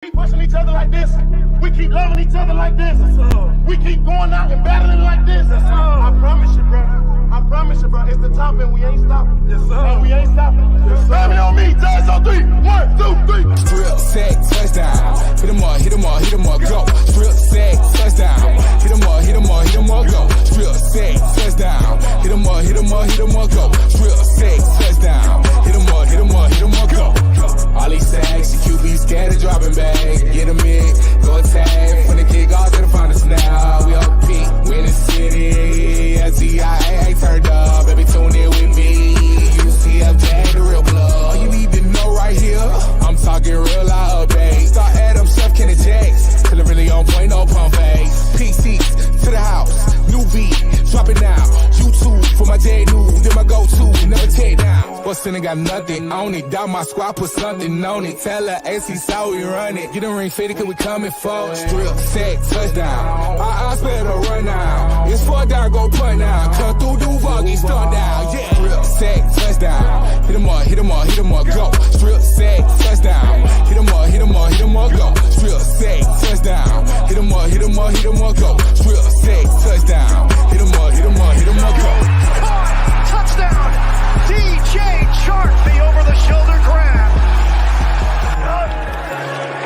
keep pushing each other like this. We keep loving each other like this. We keep going out and battling like this. I promise you, bro. I promise you, bro. It's the top and we ain't stopping. Yes, sir. And we ain't stopping. Yes, sir. Family on me. Jazz on 3. 1, 2, 3. Strip, sack, touchdown. Hit 'em up, hit 'em up, hit 'em up, go. Strip, sack, touchdown. Hit 'em up, hit 'em up, hit 'em up, go. Strip, sack, touchdown. Hit 'em up, hit 'em up, hit 'em up, go. Strip, sack, touchdown. Hit 'em up, hit 'em up, hit 'em up, go. All these sacks, the QB scared of dropping back. Get 'em in, go attack. When the kick off, they'll find us now. We up peak, we in the city. SCIA turned up, baby, tune in with me. UCF, the real blood. All you need to know right here, I'm talking real loud update. Start Adam, Chef, Kenny Jakes. Till it really on point, no pump face. PCs to the house, new beat, drop it now. YouTube for my day news, then my go-to, never take down. What's in it, got nothing on it. Down my squad, put something on it. Tell her AC saw we run it. Get the ring fitted, cause we coming forward. Strip, sack, touchdown. I better run now. It's 4 down, go punt now. Cut through Duval, get stunned down. Yeah, strip, sack, touchdown. Hit 'em up, hit 'em up, hit 'em up, go. Strip, sack, touchdown. Hit 'em up, hit 'em up, hit 'em up, go. Strip, sack, touchdown. Hit 'em up, hit 'em up, hit 'em up, go. Strip, sack, touchdown. Hit 'em up, hit 'em up, hit 'em up, go. Touchdown! DJ Chark, the over-the-shoulder grab.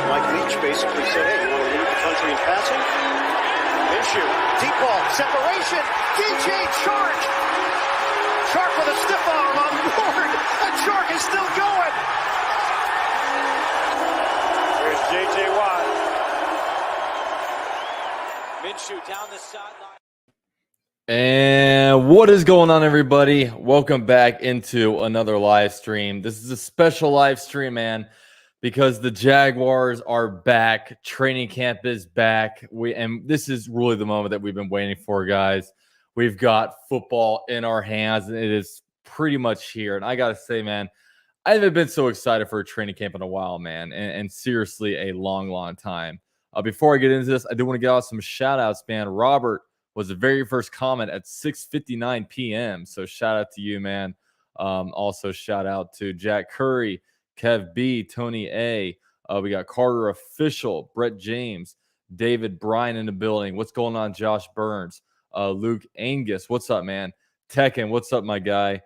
Mike Leach basically said, hey, you want to lead the country in passing? Minshew, deep ball, separation, DJ Chark! Chark with a stiff arm on board, and Chark is still going! There's J.J. Watt. Minshew down the sideline. And what is going on, everybody? Welcome back into another live stream. This is a special live stream, man, because the Jaguars are back. Training camp is back. And this is really the moment that we've been waiting for, guys. We've got football in our hands, and it is pretty much here. And I got to say, man, I haven't been so excited for a training camp in a while, man, and seriously, a long, long time. Before I get into this, I do want to get out some shout-outs, man. Robert was the very first comment at 6:59 p.m. So shout out to you, man. Also shout out to Jack Curry, Kev B, Tony A. We got Carter Official, Brett James, David Bryan in the building. What's going on, Josh Burns? Luke Angus, what's up, man? Tekken, what's up, my guy?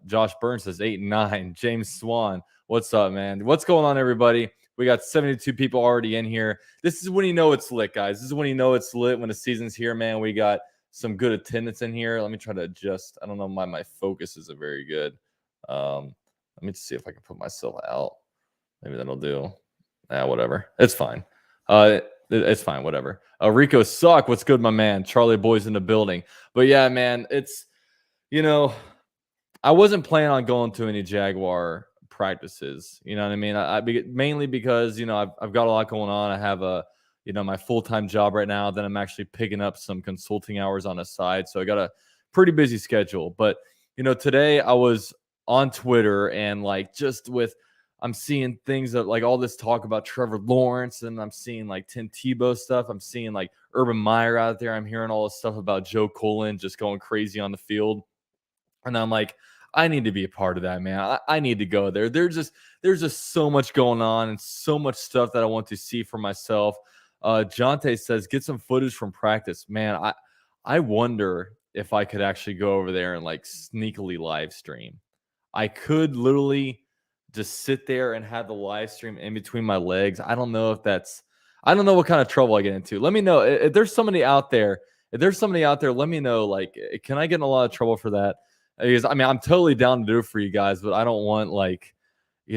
Josh Burns says 8 and 9. James Swan, what's up, man? What's going on, everybody? We got 72 people already in here. This is when you know it's lit, guys. This is when you know it's lit, when the season's here, man. We got some good attendance in here. Let me try to adjust. I don't know why my focus isn't very good. Let me just see if I can put myself out. Maybe that'll do. Whatever. It's fine. It's fine, whatever. Rico Suck, what's good, my man? Charlie Boy's in the building. But yeah, man, it's, I wasn't planning on going to any Jaguar practices, you know what I mean? I mainly because I've got a lot going on. I have my full-time job right now. Then I'm actually picking up some consulting hours on the side, so I got a pretty busy schedule. But today I was on Twitter and I'm seeing things that all this talk about Trevor Lawrence, and I'm seeing Tim Tebow stuff. I'm seeing Urban Meyer out there. I'm hearing all this stuff about Joe Cullen just going crazy on the field, and I'm like, I need to be a part of that, man. I need to go there. There's just so much going on and so much stuff that I want to see for myself. Jonte says, get some footage from practice. Man, I wonder if I could actually go over there and sneakily live stream. I could literally just sit there and have the live stream in between my legs. I don't know what kind of trouble I get into. Let me know if there's somebody out there. Let me know, can I get in a lot of trouble for that? Because I'm totally down to do it for you guys, but I don't want I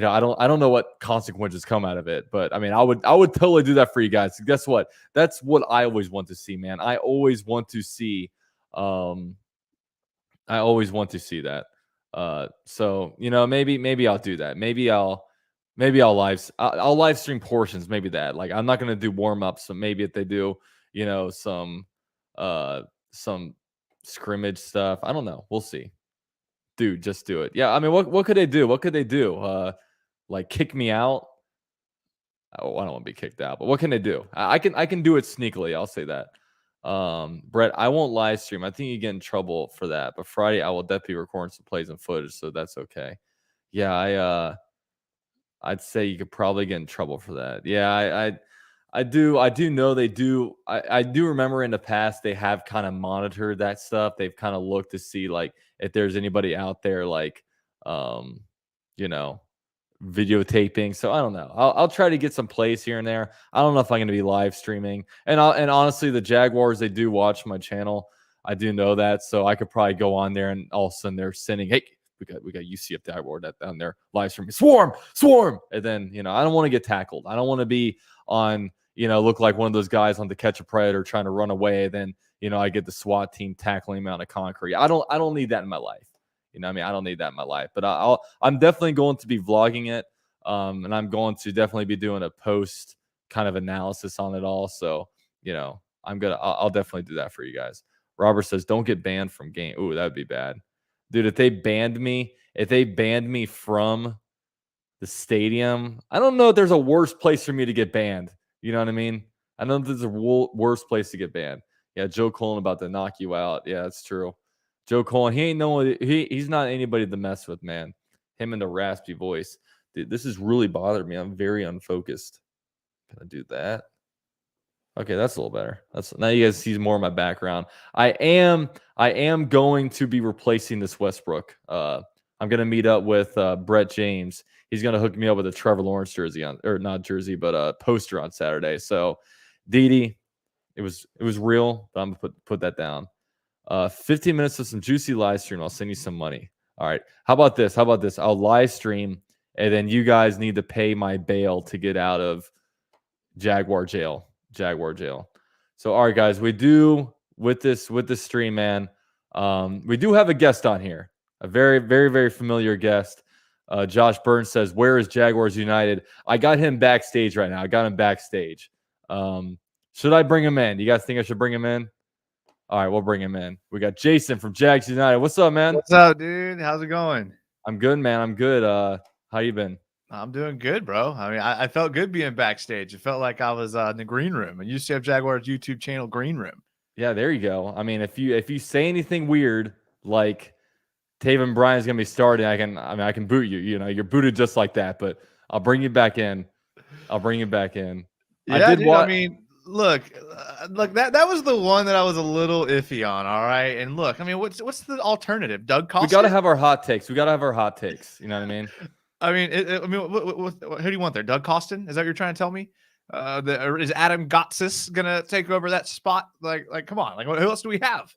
don't know what consequences come out of it. But I would totally do that for you guys. Guess what? That's what I always want to see, man. I always want to see that. So maybe I'll do that. Maybe I'll live stream portions. Maybe that. I'm not gonna do warm ups. So maybe if they do, some scrimmage stuff. I don't know. We'll see. Dude, just do it. Yeah, what could they do? What could they do? Kick me out? Oh, I don't want to be kicked out, but what can they do? I can do it sneakily. I'll say that. Brett, I won't live stream. I think you get in trouble for that. But Friday, I will definitely record some plays and footage, so that's okay. Yeah, I'd say you could probably get in trouble for that. Yeah, I do know they do. I do remember in the past they have kind of monitored that stuff. They've kind of looked to see like if there's anybody out there like you know, videotaping. So I don't know. I'll try to get some plays here and there. I don't know if I'm going to be live streaming. And honestly, the Jaguars, they do watch my channel. I do know that, so I could probably go on there and all of a sudden they're sending, hey, we got UCF Jaguar that down there live streaming, swarm, and then I don't want to get tackled. I don't want to be on look like one of those guys on To Catch a Predator trying to run away. Then I get the SWAT team tackling me on a concrete. I don't need that in my life. I mean, I don't need that in my life. But I'm definitely going to be vlogging it, and I'm going to definitely be doing a post kind of analysis on it all. So I'll definitely do that for you guys. Robert says, don't get banned from game. Ooh, that would be bad. Dude, if they banned me from the stadium, I don't know if there's a worse place for me to get banned. You know what I mean? I don't know if there's a worse place to get banned. Yeah, Joe Cullen about to knock you out. Yeah, that's true. Joe Cullen, he's not anybody to mess with, man. Him and the raspy voice. Dude, this is really bothering me. I'm very unfocused. Can I do that? Okay, that's a little better. Now you guys see more of my background. I am going to be replacing this Westbrook. I'm gonna meet up with Brett James. He's gonna hook me up with a Trevor Lawrence jersey but a poster on Saturday. So, Didi, it was real, but I'm gonna put that down. 15 minutes of some juicy live stream. I'll send you some money. All right. How about this? I'll live stream, and then you guys need to pay my bail to get out of Jaguar jail. So, all right, guys, we do with this stream, man. We do have a guest on here, a very, very, very familiar guest. Josh Burns says, "Where is Jaguars United?" I got him backstage right now. Should I bring him in? You guys think I should bring him in? All right, we'll bring him in. We got Jason from Jags United. What's up, man? What's up, dude? How's it going? I'm good, man. I'm good. How you been? I'm doing good, bro. I mean, I felt good being backstage. It felt like I was in the green room, and UCF Jaguars YouTube channel green room. Yeah, there you go. I mean, if you say anything weird like Taven Bryan's gonna be starting, I can boot you. You're booted just like that. But I'll bring you back in. Yeah, I mean, look, that was the one that I was a little iffy on. All right, and look, I mean, what's the alternative? Doug Costin? We got to have our hot takes. You know what I mean? I mean, who do you want there? Doug Costin? Is that what you're trying to tell me? Is Adam Gotsis gonna take over that spot? Like, come on! Like, who else do we have?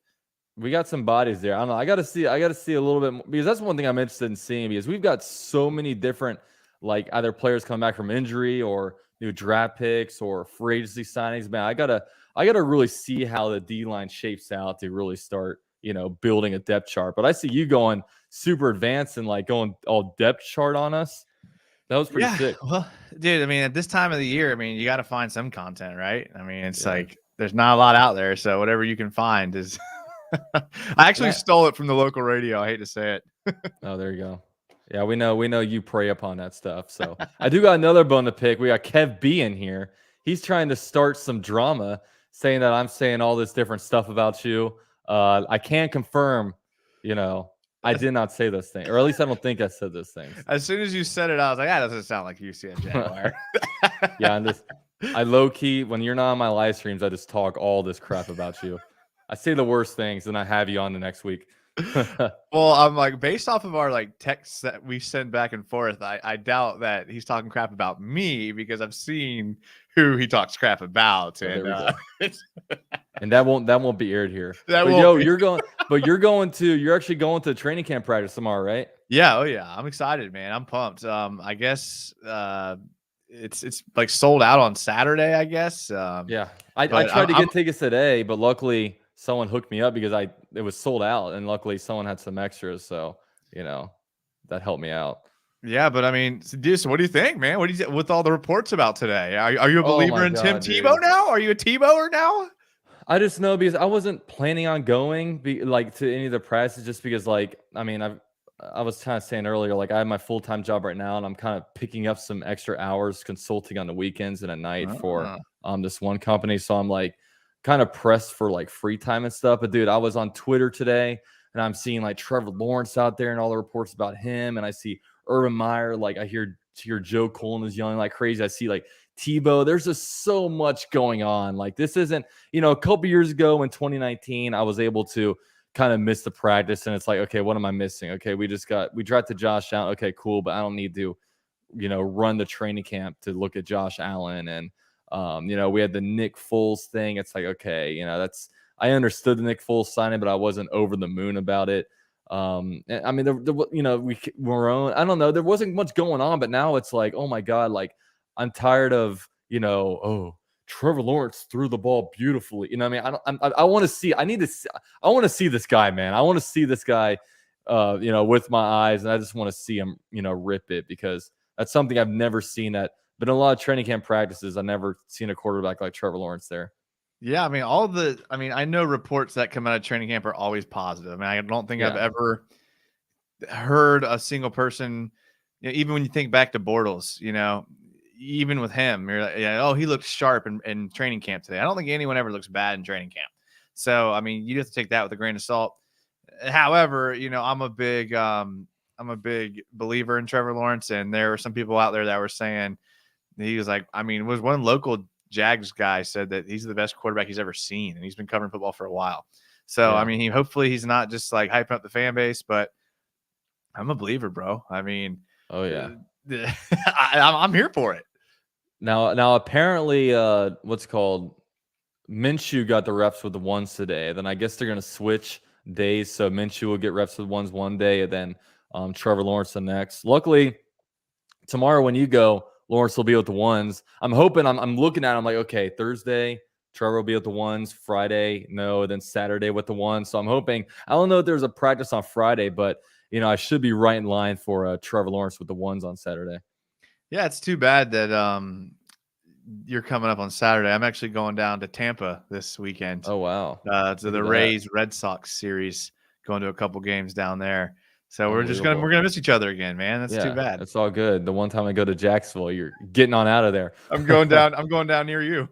We got some bodies there. I don't know. I got to see a little bit more, because that's one thing I'm interested in seeing, because we've got so many different, like, either players coming back from injury or new draft picks or free agency signings. Man, I gotta really see how the D line shapes out to really start, building a depth chart. But I see you going super advanced and like going all depth chart on us. That was pretty sick. Well, dude, I mean, at this time of the year, I mean, you got to find some content, right? I mean, it's like there's not a lot out there, so whatever you can find is. I actually stole it from the local radio. I hate to say it. Oh, there you go. Yeah, we know you prey upon that stuff. So I do got another bone to pick. We got Kev B in here. He's trying to start some drama, saying that I'm saying all this different stuff about you. I can't confirm, I did not say those things, or at least I don't think I said those things. As soon as you said it, I was like, that doesn't sound like UCF Jaguar. Yeah, I low key, when you're not on my live streams, I just talk all this crap about you. I say the worst things, and I have you on the next week. Well, I'm like, based off of our like texts that we send back and forth, I doubt that he's talking crap about me, because I've seen who he talks crap about, and and that won't be aired here. You're actually going to training camp practice tomorrow, right? Yeah. Oh yeah, I'm excited, man. I'm pumped. I guess it's like sold out on Saturday, I guess. Yeah, I tried to get tickets today, but luckily someone hooked me up because it was sold out, and luckily someone had some extras, so that helped me out. Yeah, but I mean, dude, so what do you think, man? What do you with all the reports about today? Are you a believer in Tim Tebow now? Are you a Tebower now? I just know, because I wasn't planning on going to any of the practices, just because I was kind of saying earlier, like, I have my full-time job right now, and I'm kind of picking up some extra hours consulting on the weekends and at night for this one company. So I'm like kind of pressed for like free time and stuff. But dude, I was on Twitter today, and I'm seeing like Trevor Lawrence out there and all the reports about him, and I see Urban Meyer. Like, I hear hear Joe Cullen is yelling like crazy. I see like Tebow. There's just so much going on. Like this isn't, a couple years ago in 2019, I was able to kind of miss the practice, and it's like, okay, what am I missing? Okay, we drafted Josh Allen. Okay, cool, but I don't need to, run the training camp to look at Josh Allen. And we had the Nick Foles thing. It's like, okay, I understood the Nick Foles signing, but I wasn't over the moon about it. I mean, we were on. I don't know. There wasn't much going on, but now it's like, oh my god, like I'm tired of, Trevor Lawrence threw the ball beautifully. I mean, I want to see. I want to see this guy, man. I want to see this guy, with my eyes, and I just want to see him, rip it, because that's something I've never seen. That been a lot of training camp practices. I've never seen a quarterback like Trevor Lawrence there. Yeah, I mean, I know reports that come out of training camp are always positive. I mean, I don't think I've ever heard a single person, even when you think back to Bortles, even with him, you're like, oh, he looked sharp in training camp today. I don't think anyone ever looks bad in training camp. So, I mean, you have to take that with a grain of salt. However, I'm a big believer in Trevor Lawrence, and there were some people out there that were saying he was like, I mean, was one local Jags guy said that he's the best quarterback he's ever seen, and he's been covering football for a while. So, I mean, hopefully he's not just like hyping up the fan base, but I'm a believer, bro. I mean, oh yeah, I'm here for it. Now apparently, what's called Minshew got the reps with the ones today. Then I guess they're gonna switch days, so Minshew will get reps with ones one day, and then Trevor Lawrence the next. Luckily, tomorrow when you go, Lawrence will be with the ones. I'm hoping. I'm looking at. I'm like, okay, Thursday Trevor will be with the ones. Friday, no. Then Saturday with the ones. So I'm hoping. I don't know if there's a practice on Friday, but I should be right in line for Trevor Lawrence with the ones on Saturday. Yeah, it's too bad that you're coming up on Saturday. I'm actually going down to Tampa this weekend. Oh wow! To the Rays Red Sox series, going to a couple games down there. So we're gonna miss each other again, man. That's too bad. It's all good. The one time I go to Jacksonville, you're getting on out of there. I'm going down. I'm going down near you.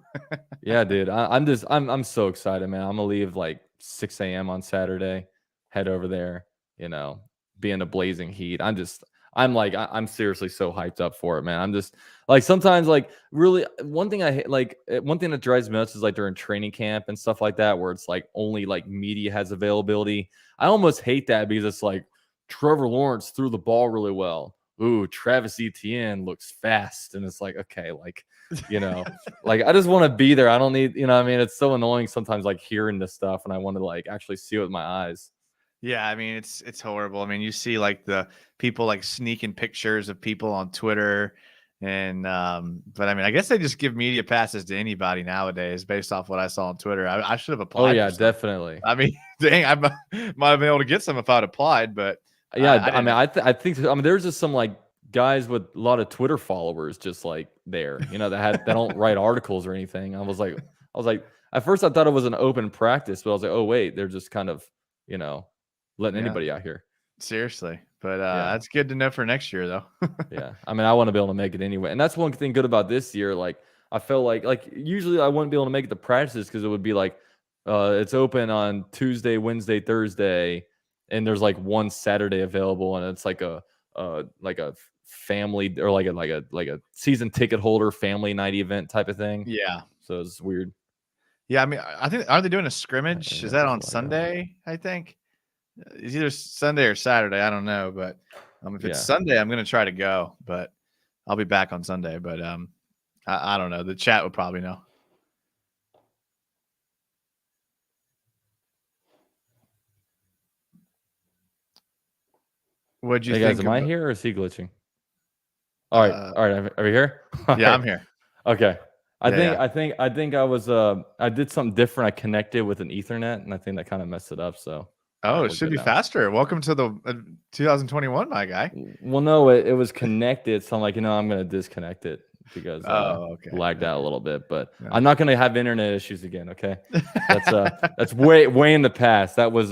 Yeah, dude. I'm so excited, man. I'm gonna leave like 6 a.m. on Saturday, head over there. Be in the blazing heat. I'm seriously so hyped up for it, man. I'm just like, sometimes, like, really, one thing I hate, like, one thing that drives me nuts is like during training camp and stuff like that, where it's like only like media has availability. I almost hate that, because it's like Trevor Lawrence threw the ball really well. Ooh, Travis Etienne looks fast, and it's like, okay, like, like I just want to be there. I don't need, I mean, it's so annoying sometimes, like hearing this stuff, and I want to like actually see it with my eyes. Yeah, I mean, it's horrible. I mean, you see like the people like sneaking pictures of people on Twitter, and but I mean, I guess they just give media passes to anybody nowadays based off what I saw on Twitter. I should have applied. Oh yeah, definitely. I mean, dang, I might have been able to get some if I'd applied, but yeah, I think there's just some like guys with a lot of Twitter followers just like there, that don't write articles or anything. I was like, at first I thought it was an open practice, but I was like, oh wait, they're just kind of, letting anybody out here. Seriously. But that's good to know for next year, though. Yeah. I mean, I want to be able to make it anyway. And that's one thing good about this year. Like, I felt like usually I wouldn't be able to make it to practices, because it would be like it's open on Tuesday, Wednesday, Thursday, and there's like one Saturday available, and it's like a family, or like a season ticket holder family night event type of thing. Yeah. So it's weird. Yeah. I mean, I think, are they doing a scrimmage? Is that on Sunday? I think. It's either Sunday or Saturday. I don't know, but if it's Sunday, I'm going to try to go, but I'll be back on Sunday. But I don't know. The chat would probably know. What'd you think? Guys, am I here or is he glitching? All right. Are we here? Yeah, I'm here. Okay. I think I was I did something different. I connected with an Ethernet, and I think that kind of messed it up. So. Oh, it should be faster. Welcome to the 2021, my guy. Well, no, it was connected. So I'm like, I'm going to disconnect it, because lagged out a little bit. But I'm not going to have internet issues again. Okay, that's way in the past. That was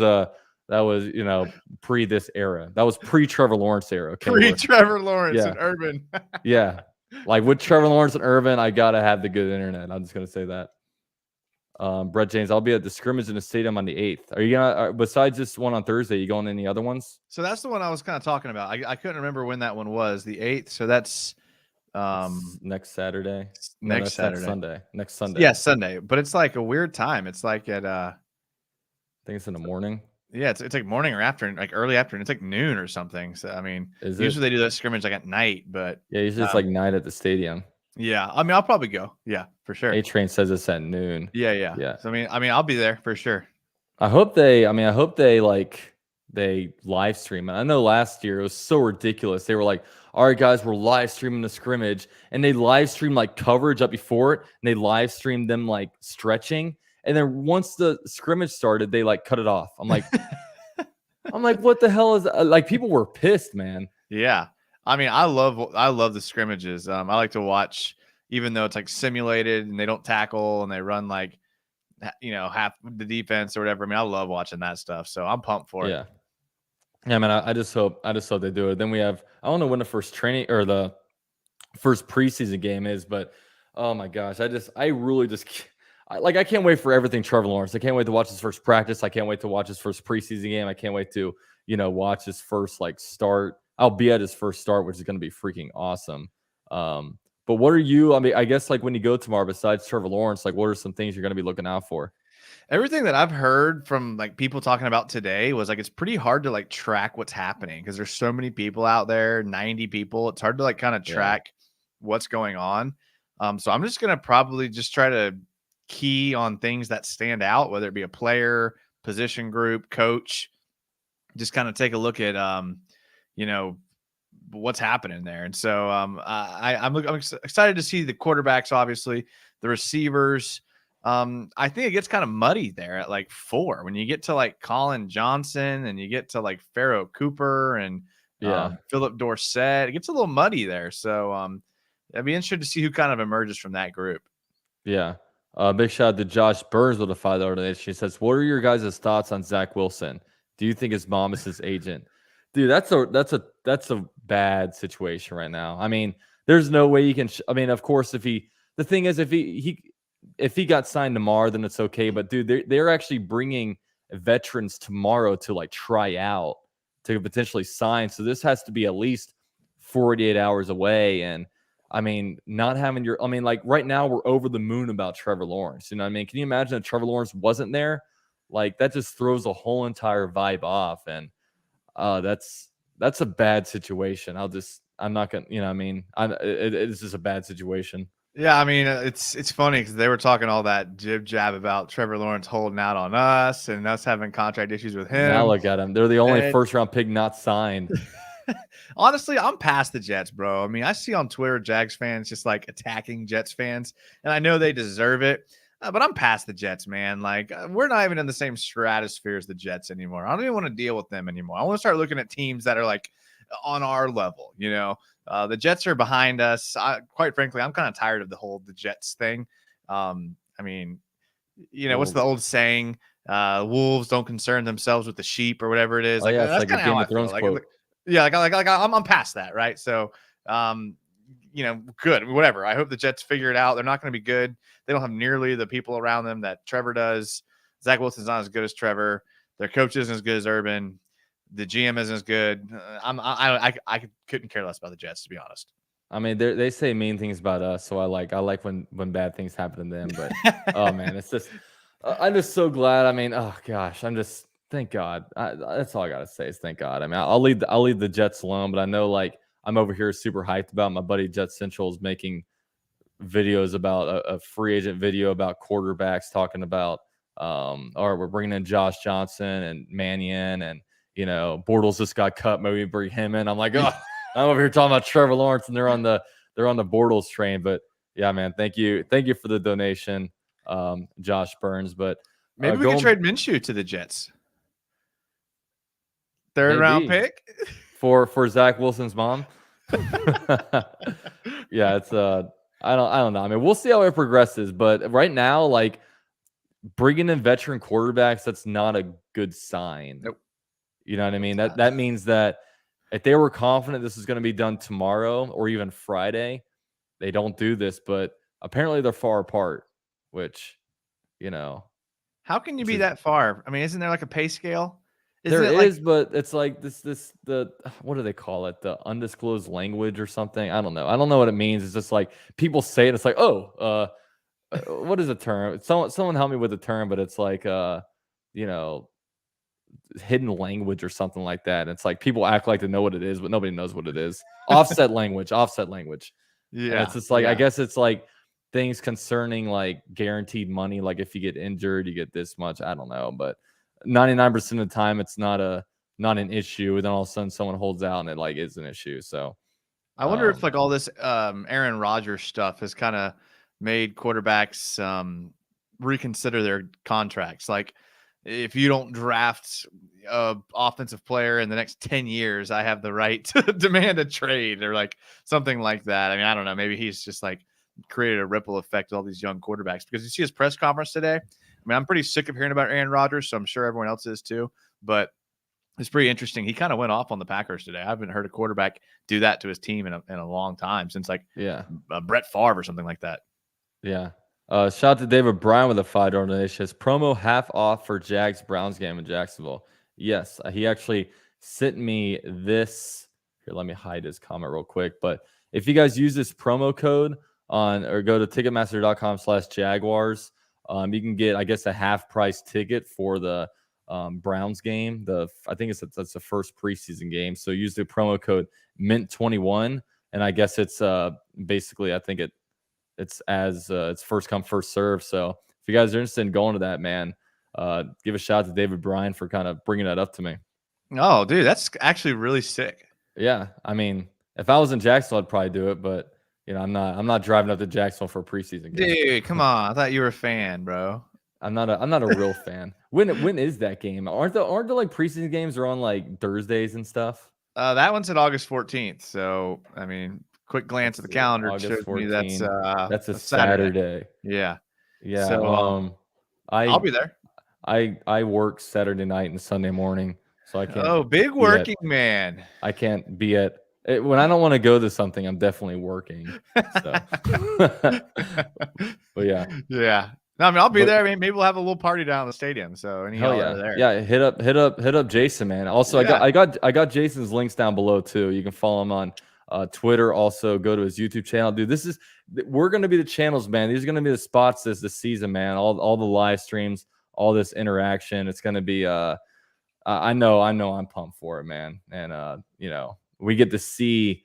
pre this era. That was pre Trevor Lawrence era. Okay, Trevor Lawrence and Urban. Yeah, like with Trevor Lawrence and Urban, I gotta have the good internet. I'm just gonna say that. Brett James, I'll be at the scrimmage in the stadium on the 8th. Are you gonna, besides this one on Thursday, you going to any other ones? So that's the one I was kind of talking about. I couldn't remember when that one was, the 8th. So that's Next Saturday. No, next that's Saturday. next Sunday. Next Sunday. Yeah, Sunday. But it's like a weird time. It's like at I think it's in the morning. yeah, it's like morning or afternoon, like early afternoon. It's like noon or something. So I mean, Is usually it? they do that scrimmage like at night, but Yeah, usually it's like 9 at the stadium. yeah, I mean, I'll probably go. Yeah, for sure. A-Train says it's at noon. Yeah. Yeah. So I mean, I'll be there for sure. I hope they live stream it. I know last year it was so ridiculous. They were like, all right, guys, we're live streaming the scrimmage. And they live streamed like coverage up before it. And they live streamed them like stretching. And then once the scrimmage started, they like cut it off. I'm like, what the hell is like? People were pissed, man. Yeah. I mean, I love the scrimmages. I like to watch, even though it's like simulated and they don't tackle and they run like, half the defense or whatever. I mean, I love watching that stuff. So I'm pumped for it. Yeah, man. I just hope they do it. Then we have, I don't know when the first training or the first preseason game is, but oh my gosh, I really just I can't wait for everything Trevor Lawrence. I can't wait to watch his first practice. I can't wait to watch his first preseason game. I can't wait to, watch his first start. I'll be at his first start, which is going to be freaking awesome. But what are you, I mean, I guess when you go tomorrow, besides Trevor Lawrence, what are some things you're going to be looking out for? Everything that I've heard from people talking about today was it's pretty hard to track what's happening because there's so many people out there, 90 people. It's hard to kind of track what's going on. So I'm just going to probably just try to key on things that stand out, whether it be a player, position group, coach, just kind of take a look at, what's happening there. And so I'm excited to see the quarterbacks, obviously, the receivers. I think it gets kind of muddy there at 4 when you get to Colin Johnson and you get to Pharaoh Cooper and Philip Dorsett. It gets a little muddy there. So I'd be interested to see who kind of emerges from that group. Yeah. Big shout out to Josh Burns with a $5 donation. She says, what are your guys' thoughts on Zach Wilson? Do you think his mom is his agent? Dude, that's a bad situation right now. I mean, there's no way you can. I mean, of course, if he got signed tomorrow, then it's okay. But dude, they're actually bringing veterans tomorrow to try out to potentially sign. So this has to be at least 48 hours away. And I mean, not having right now we're over the moon about Trevor Lawrence. You know what I mean? Can you imagine if Trevor Lawrence wasn't there? That just throws the whole entire vibe off. And that's a bad situation. I'm not gonna, you know what I mean? It's just a bad situation. Yeah, I mean, it's funny because they were talking all that jib jab about Trevor Lawrence holding out on us and us having contract issues with him. Now look at him. They're the only first round pick not signed. Honestly, I'm past the Jets, bro. I mean, I see on Twitter Jags fans just attacking Jets fans, and I know they deserve it. But I'm past the Jets, man. We're not even in the same stratosphere as the Jets anymore. I don't even want to deal with them anymore. I want to start looking at teams that are on our level. The Jets are behind us. Quite frankly, I'm kind of tired of the Jets thing. I mean, what's the old saying? Wolves don't concern themselves with the sheep or whatever it is. Oh, yeah, that's it's like a Game of Thrones quote. Yeah, I'm past that, right? So, good, whatever. I hope the Jets figure it out. They're not going to be good. They don't have nearly the people around them that Trevor does. Zach Wilson's not as good as Trevor. Their coach isn't as good as Urban. The GM isn't as good. I couldn't care less about the Jets, to be honest. I mean, they say mean things about us, so I like when bad things happen to them. But oh man, it's just I'm just so glad. I mean, oh gosh, thank God. That's all I gotta say is thank God. I mean, I'll leave the Jets alone, but I know I'm over here super hyped about my buddy Jet Central is making videos about a free agent video about quarterbacks, talking about all right, we're bringing in Josh Johnson and Mannion, and Bortles just got cut, maybe bring him in. I'm like, oh, I'm over here talking about Trevor Lawrence, and they're on the Bortles train. But yeah, man, thank you for the donation, Josh Burns. But maybe we can trade Minshew to the Jets. Third round pick for Zach Wilson's mom. Yeah, it's I don't know. I mean, we'll see how it progresses, but right now, bringing in veteran quarterbacks, that's not a good sign. Nope. You know what I mean? That means that if they were confident this is going to be done tomorrow or even Friday, they don't do this. But apparently they're far apart, which, How can you be that far? I mean, isn't there a pay scale? There is, but it's like the what do they call it? The undisclosed language or something. I don't know. I don't know what it means. It's just like people say it. It's like, what is the term? Someone help me with the term, but it's like you know, hidden language or something like that. It's like people act like they know what it is, but nobody knows what it is. Offset language. And Yeah. it's just like, yeah. I guess it's like things concerning like guaranteed money. Like if you get injured, you get this much. I don't know, but 99% of the time, it's not an issue. And then all of a sudden someone holds out and it like is an issue. So I wonder if like all this Aaron Rodgers stuff has kind of made quarterbacks reconsider their contracts. Like if you don't draft a offensive player in the next 10 years, I have the right to demand a trade or like something like that. I mean, I don't know. Maybe he's just like created a ripple effect with all these young quarterbacks, because you see his press conference today. I mean, I'm pretty sick of hearing about Aaron Rodgers, so I'm sure everyone else is too. But it's pretty interesting. He kind of went off on the Packers today. I haven't heard a quarterback do that to his team in a long time, since like Brett Favre or something like that. Yeah. Shout out to David Bryan with a $5 donation. His promo half off for Jags Browns game in Jacksonville. Yes, he actually sent me this. Here, let me hide his comment real quick. But if you guys use this promo code or go to ticketmaster.com/Jaguars, you can get, I guess, a half price ticket for the Browns game. I think that's the first preseason game. So use the promo code MINT21, and I guess it's basically, I think it's first come first serve. So if you guys are interested in going to that, man, give a shout out to David Bryan for kind of bringing that up to me. Oh, dude, that's actually really sick. Yeah, I mean, if I was in Jacksonville, I'd probably do it, but I'm not driving up to Jacksonville for a preseason game. Dude, come on! I thought you were a fan, bro. I'm not a real fan. When is that game? Aren't the like preseason games are on like Thursdays and stuff? That one's at August 14th. So I mean, quick glance at the calendar August shows 14th. Me that's a Saturday. Yeah. So I'll be there. I work Saturday night and Sunday morning, so I can't. Oh, big working man. I can't be at when I don't want to go to something. I'm definitely working. So. But yeah. No, I mean, I'll be there. I mean, maybe we'll have a little party down in the stadium. So any y'all are there. Yeah, hit up Jason, man. Also, I got Jason's links down below too. You can follow him on Twitter. Also, go to his YouTube channel, dude. We're gonna be the channels, man. These are gonna be the spots this season, man. All the live streams, all this interaction. It's gonna be. I know. I'm pumped for it, man. And we get to see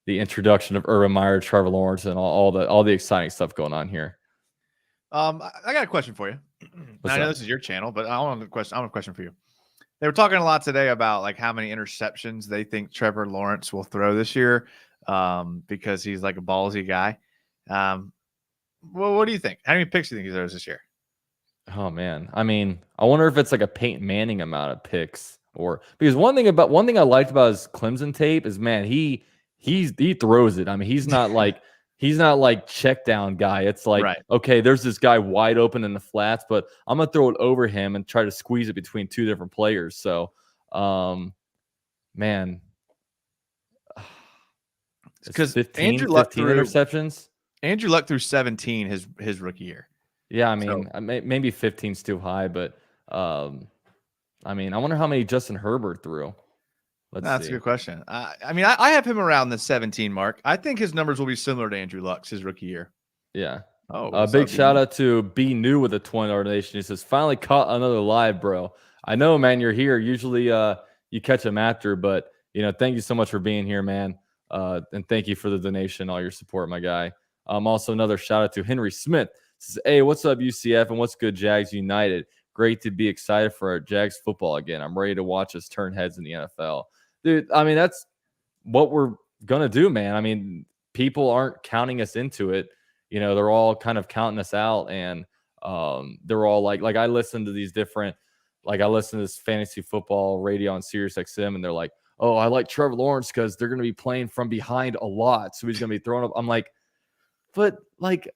the introduction of Urban Meyer, Trevor Lawrence, and all the exciting stuff going on here. I got a question for you. I know this is your channel, but I want a question for you. They were talking a lot today about like how many interceptions they think Trevor Lawrence will throw this year, because he's like a ballsy guy. Well, what do you think? How many picks do you think he throws this year? Oh man, I mean, I wonder if it's like a Peyton Manning amount of picks, or because one thing I liked about his Clemson tape is, man, he throws it. I mean, he's not like check down guy. It's like, okay, there's this guy wide open in the flats, but I'm going to throw it over him and try to squeeze it between two different players. So, man, because 15 interceptions. Andrew Luck threw 17 his rookie year. Yeah, I mean, maybe 15's too high, but I mean, I wonder how many Justin Herbert threw. That's a good question. I mean, I have him around the 17 mark. I think his numbers will be similar to Andrew Luck's his rookie year. Yeah. Big shout out to B New with a $20 donation. He says, finally caught another live, bro. I know, man, you're here. Usually you catch them after, but thank you so much for being here, man. And thank you for the donation, all your support, my guy. Also another shout out to Henry Smith. He says, hey, what's up, UCF, and what's good, Jags United? Great to be excited for our Jags football again. I'm ready to watch us turn heads in the NFL. Dude, I mean, that's what we're going to do, man. I mean, people aren't counting us into it. They're all kind of counting us out, and they're all like I listen to these different, I listen to this fantasy football radio on Sirius XM, and they're like, oh, I like Trevor Lawrence because they're going to be playing from behind a lot, so he's going to be throwing up. I'm like, but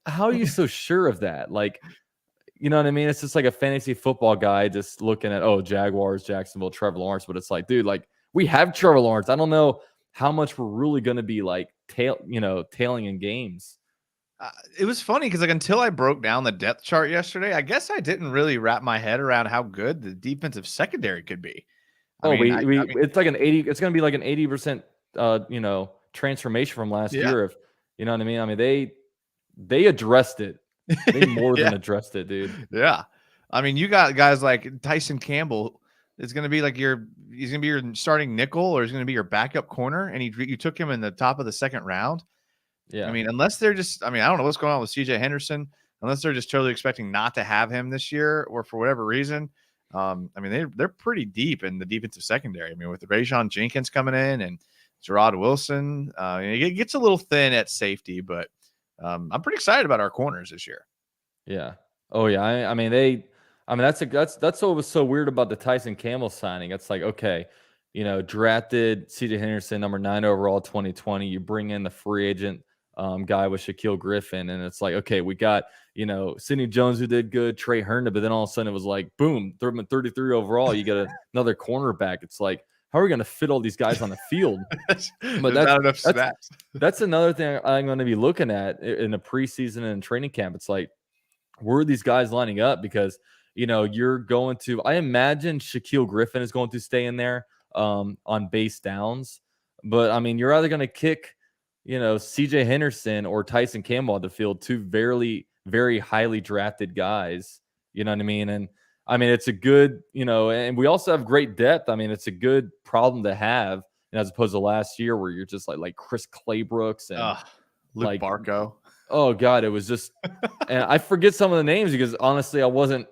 how are you so sure of that? You know what I mean? It's just like a fantasy football guy just looking at, oh, Jaguars, Jacksonville, Trevor Lawrence, but it's like, dude, we have Trevor Lawrence. I don't know how much we're really going to be tailing in games. It was funny because until I broke down the depth chart yesterday, I guess I didn't really wrap my head around how good the defensive secondary could be. It's like it's going to be like an 80%, transformation from last year. If you know what I mean. I mean, they addressed it. They more than addressed it, dude. Yeah. I mean, you got guys like Tyson Campbell. It's going to be like he's going to be your starting nickel, or he's going to be your backup corner. And you took him in the top of the second round. Yeah. I mean, unless they're just, I don't know what's going on with CJ Henderson, unless they're just totally expecting not to have him this year, or for whatever reason. They're pretty deep in the defensive secondary. I mean, with Rajon Jenkins coming in and Gerard Wilson, it gets a little thin at safety, but I'm pretty excited about our corners this year. Yeah. Oh yeah. That's what was so weird about the Tyson Campbell signing. It's like, okay, drafted CJ Henderson, number 9 overall, 2020. You bring in the free agent guy with Shaquille Griffin, and it's like, okay, we got Sidney Jones, who did good, Trey Herndon, but then all of a sudden it was like, boom, 33 overall. You get another cornerback. It's like, how are we going to fit all these guys on the field? But that's another thing I'm going to be looking at in the preseason and training camp. It's like, where are these guys lining up? Because you're going to, I imagine Shaquille Griffin is going to stay in there on base downs, but I mean, you're either going to kick CJ Henderson or Tyson Campbell on the field, two very, very highly drafted guys. You know what I mean? And I mean, it's a good, and we also have great depth. I mean, it's a good problem to have, as opposed to last year where you're just like Chris Claybrooks and Luke Barco. Oh God, it was just, and I forget some of the names because honestly, I wasn't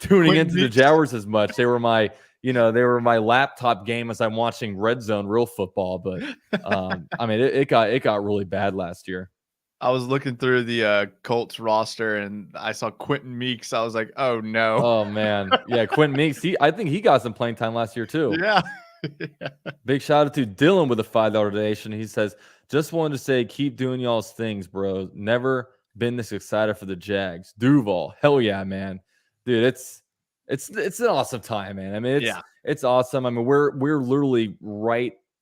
tuning into the Jaguars as much. They were my laptop game as I'm watching Red Zone Real Football. But it got really bad last year. I was looking through the Colts roster and I saw Quentin Meeks. I was like, oh no. Oh man, yeah, Quentin Meeks. I think he got some playing time last year too. Yeah. Big shout out to Dylan with a $5 donation. He says, just wanted to say, keep doing y'all's things, bro. Never been this excited for the Jags. Duval, hell yeah, man, dude. It's an awesome time, man. I mean, it's awesome. I mean, we're literally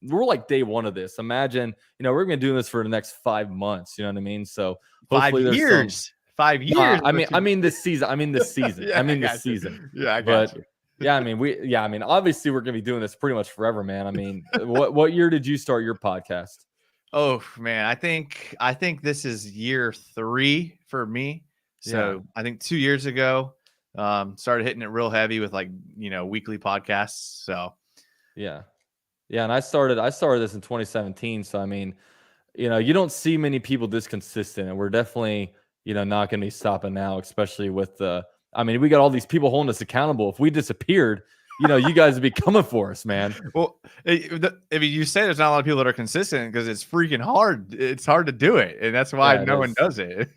we're like day one of this. Imagine, we're gonna do this for the next 5 months. You know what I mean? So hopefully 5 years. 5 years. I mean this season. This season. Yeah, I got you. Yeah, obviously we're gonna be doing this pretty much forever, man. I mean, what year did you start your podcast? Oh man, I think this is year 3 for me. So I think 2 years ago, started hitting it real heavy with weekly podcasts. So yeah, and I started this in 2017. So I mean, you don't see many people this consistent, and we're definitely not gonna be stopping now, especially with the. I mean, we got all these people holding us accountable. If we disappeared, you guys would be coming for us, man. Well, you say there's not a lot of people that are consistent because it's freaking hard. It's hard to do it, and that's why no one does it.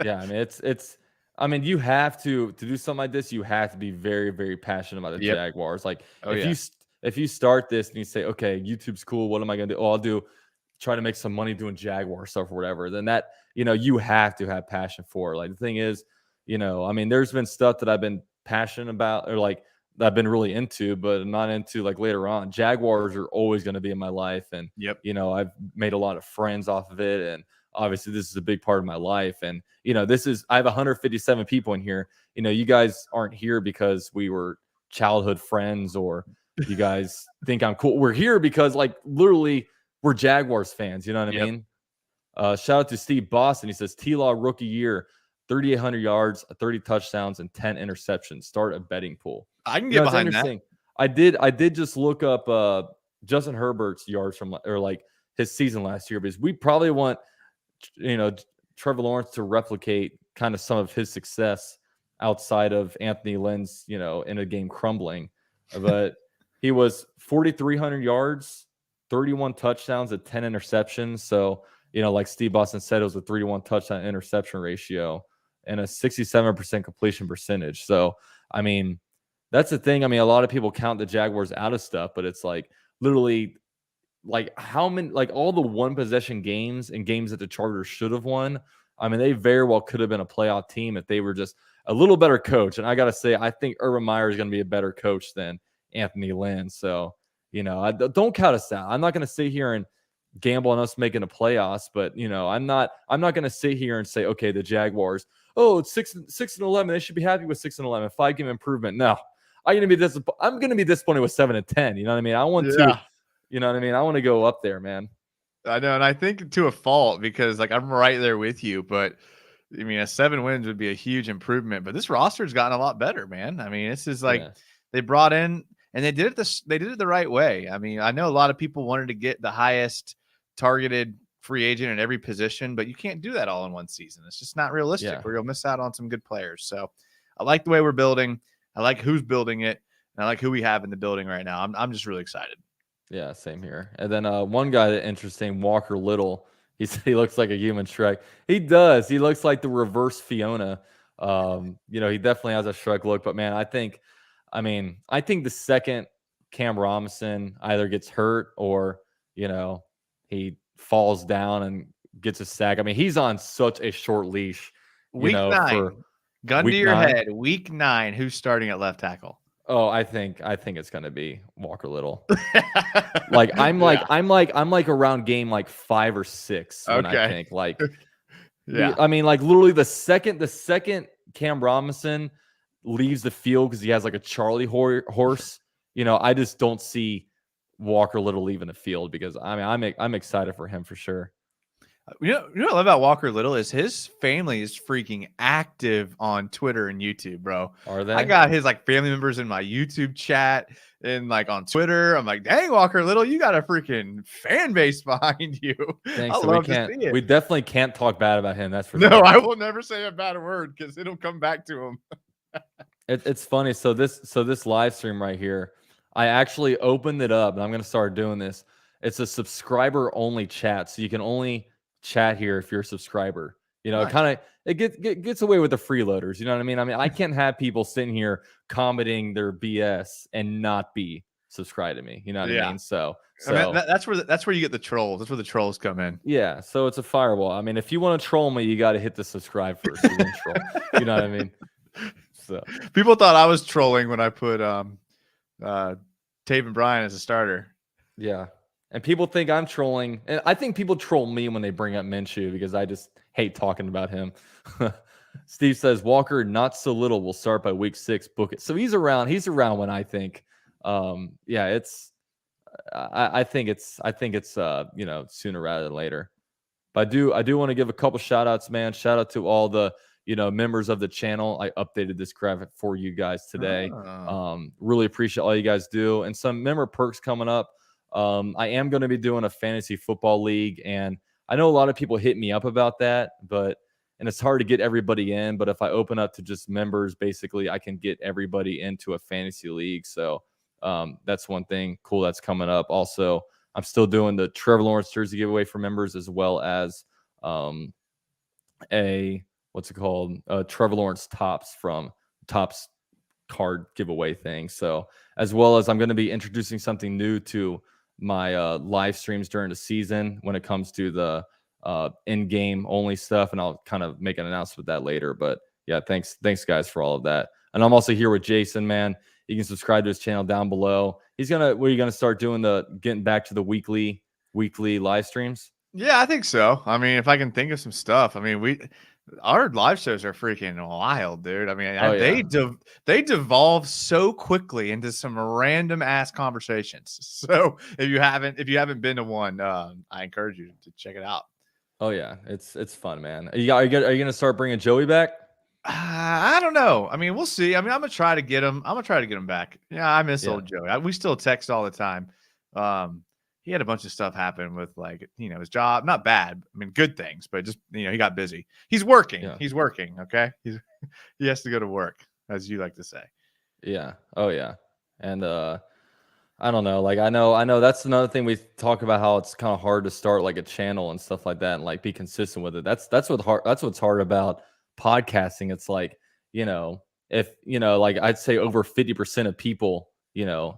Yeah, I mean, it's. I mean, you have to do something like this. You have to be very, very passionate about the Jaguars. Like, if you start this and you say, okay, YouTube's cool. What am I gonna do? Oh, I'll try to make some money doing Jaguar stuff or whatever. Then that you have to have passion for it. Like the thing is. I mean, there's been stuff that I've been passionate about or that I've been really into, but I'm not into later on. Jaguars are always going to be in my life. And, I've made a lot of friends off of it. And obviously this is a big part of my life. And, I have 157 people in here. You guys aren't here because we were childhood friends or you guys think I'm cool. We're here because literally we're Jaguars fans. You know what I mean? Shout out to Steve Boston. He says, T-Law rookie year. 3,800 yards, 30 touchdowns, and 10 interceptions. Start a betting pool. I can get behind that. I did just look up Justin Herbert's yards from his season last year because we probably want Trevor Lawrence to replicate kind of some of his success outside of Anthony Lynn's in a game crumbling. But he was 4,300 yards, 31 touchdowns, and 10 interceptions. So like Steve Boston said, it was a 3-to-1 touchdown interception ratio. And a 67% completion percentage. So, I mean, that's the thing. I mean, a lot of people count the Jaguars out of stuff, but it's literally how many, all the one possession games and games that the Chargers should have won. I mean, they very well could have been a playoff team if they were just a little better coach. And I got to say, I think Urban Meyer is going to be a better coach than Anthony Lynn. So, don't count us out. I'm not going to sit here and gamble on us making the playoffs, but I'm not going to sit here and say, okay, the Jaguars, it's 6-11. They should be happy with 6-11, 5-game improvement. No, I'm gonna be disappointed with 7-10. You know what I mean? I want to, you know what I mean? I want to go up there, man. I know, and I think to a fault because like I'm right there with you, but I mean, a 7 wins would be a huge improvement. But this roster's gotten a lot better, man. I mean, this is like they brought in and they did it the right way. I mean, I know a lot of people wanted to get the highest targeted free agent in every position, but you can't do that all in one season. It's just not realistic. We're gonna miss out on some good players. So I like the way we're building. I like who's building it, and I like who we have in the building right now. I'm just really excited. Yeah, same here. And then one guy that interesting, Walker Little. He looks like a human Shrek. He does. He looks like the reverse Fiona. You know, he definitely has a Shrek look. But man, I think the second Cam Robinson either gets hurt or you know he falls down and gets a sack. I mean, he's on such a short leash. Week 9, gun to your head. Week 9, who's starting at left tackle? Oh, I think it's gonna be Walker Little. I'm like around game like 5 or 6. When I think like, I mean, like literally the second Cam Robinson leaves the field because he has like a Charlie horse. You know, I just don't see Walker Little leaving the field because I mean I'm excited for him for sure. You know what I love about Walker Little is his family is freaking active on Twitter and YouTube, bro. Are they? I got his like family members in my YouTube chat and like on Twitter. I'm like, dang, Walker Little, you got a freaking fan base behind you. Thanks. So we definitely can't talk bad about him. That's for no, sure. I will never say a bad word because it'll come back to him. It's funny. So this live stream right here, I actually opened it up and I'm gonna start doing this. It's a subscriber only chat, so you can only chat here if you're a subscriber. You know, Nice. it gets away with the freeloaders. You know what I mean? I mean, I can't have people sitting here commenting their BS and not be subscribed to me. You know what I mean? So I mean, that's where you get the trolls. That's where the trolls come in. Yeah. So it's a firewall. I mean, if you want to troll me, you got to hit the subscribe first. And then troll. You know what I mean? So people thought I was trolling when I put Taven Bryan as a starter. Yeah. And people think I'm trolling. And I think people troll me when they bring up Minshew because I just hate talking about him. Steve says Walker not so little will start by week 6. Book it. So he's around when I think. Yeah, it's. I think it's you know, sooner rather than later. But I do want to give a couple shout outs, man. Shout out to all the members of the channel. I updated this graphic for you guys today. Really appreciate all you guys do, and some member perks coming up. I am going to be doing a fantasy football league, and I know a lot of people hit me up about that, and it's hard to get everybody in. But if I open up to just members, basically, I can get everybody into a fantasy league. So that's one thing cool that's coming up. Also, I'm still doing the Trevor Lawrence jersey giveaway for members, as well as Trevor Lawrence Topps from Topps card giveaway thing. So as well as I'm going to be introducing something new to my live streams during the season when it comes to the in-game only stuff, and I'll kind of make an announcement with that later. But yeah, thanks guys for all of that. And I'm also here with Jason, man. You can subscribe to his channel down below. Are you gonna start doing getting back to the weekly live streams? Yeah, I think so. I mean, if I can think of some stuff. I mean, our live shows are freaking wild, dude. I mean, they devolve so quickly into some random ass conversations. So if you haven't been to one, I encourage you to check it out. Oh yeah, it's fun, man. Are you gonna start bringing Joey back? I don't know. I mean, we'll see. I mean, I'm gonna try to get him. back. Yeah, I miss old Joey. We still text all the time. He had a bunch of stuff happen with his job. Not bad. I mean, good things, but just he got busy. He's working. Yeah. He's working. Okay. He has to go to work, as you like to say. Yeah. Oh yeah. And I don't know. I know that's another thing we talk about, how it's kind of hard to start like a channel and stuff like that and be consistent with it. That's what's hard about podcasting. It's if I'd say over 50% of people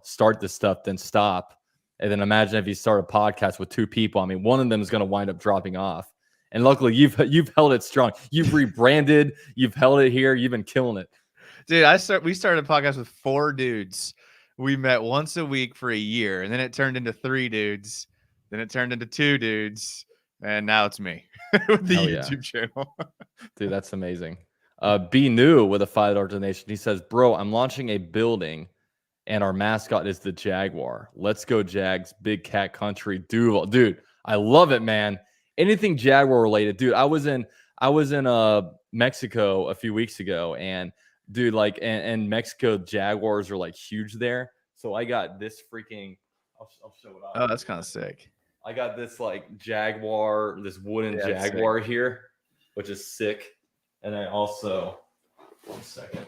start this stuff then stop. And then imagine if you start a podcast with 2 people. I mean, one of them is going to wind up dropping off. And luckily, you've held it strong. You've rebranded. You've held it here. You've been killing it, dude. We started a podcast with 4 dudes. We met once a week for a year, and then it turned into 3 dudes. Then it turned into 2 dudes, and now it's me with the YouTube channel. Dude, that's amazing. Be New with a $5 donation. He says, "Bro, I'm launching a building and our mascot is the Jaguar. Let's go Jags, big cat country, Duval. Dude, I love it, man. Anything Jaguar related, dude. I was in Mexico a few weeks ago, and dude, like, and Mexico Jaguars are like huge there. So I got this freaking. I'll show it off. Oh, that's kind of sick. I got this like Jaguar, this wooden Jaguar here, which is sick. And I also, one second.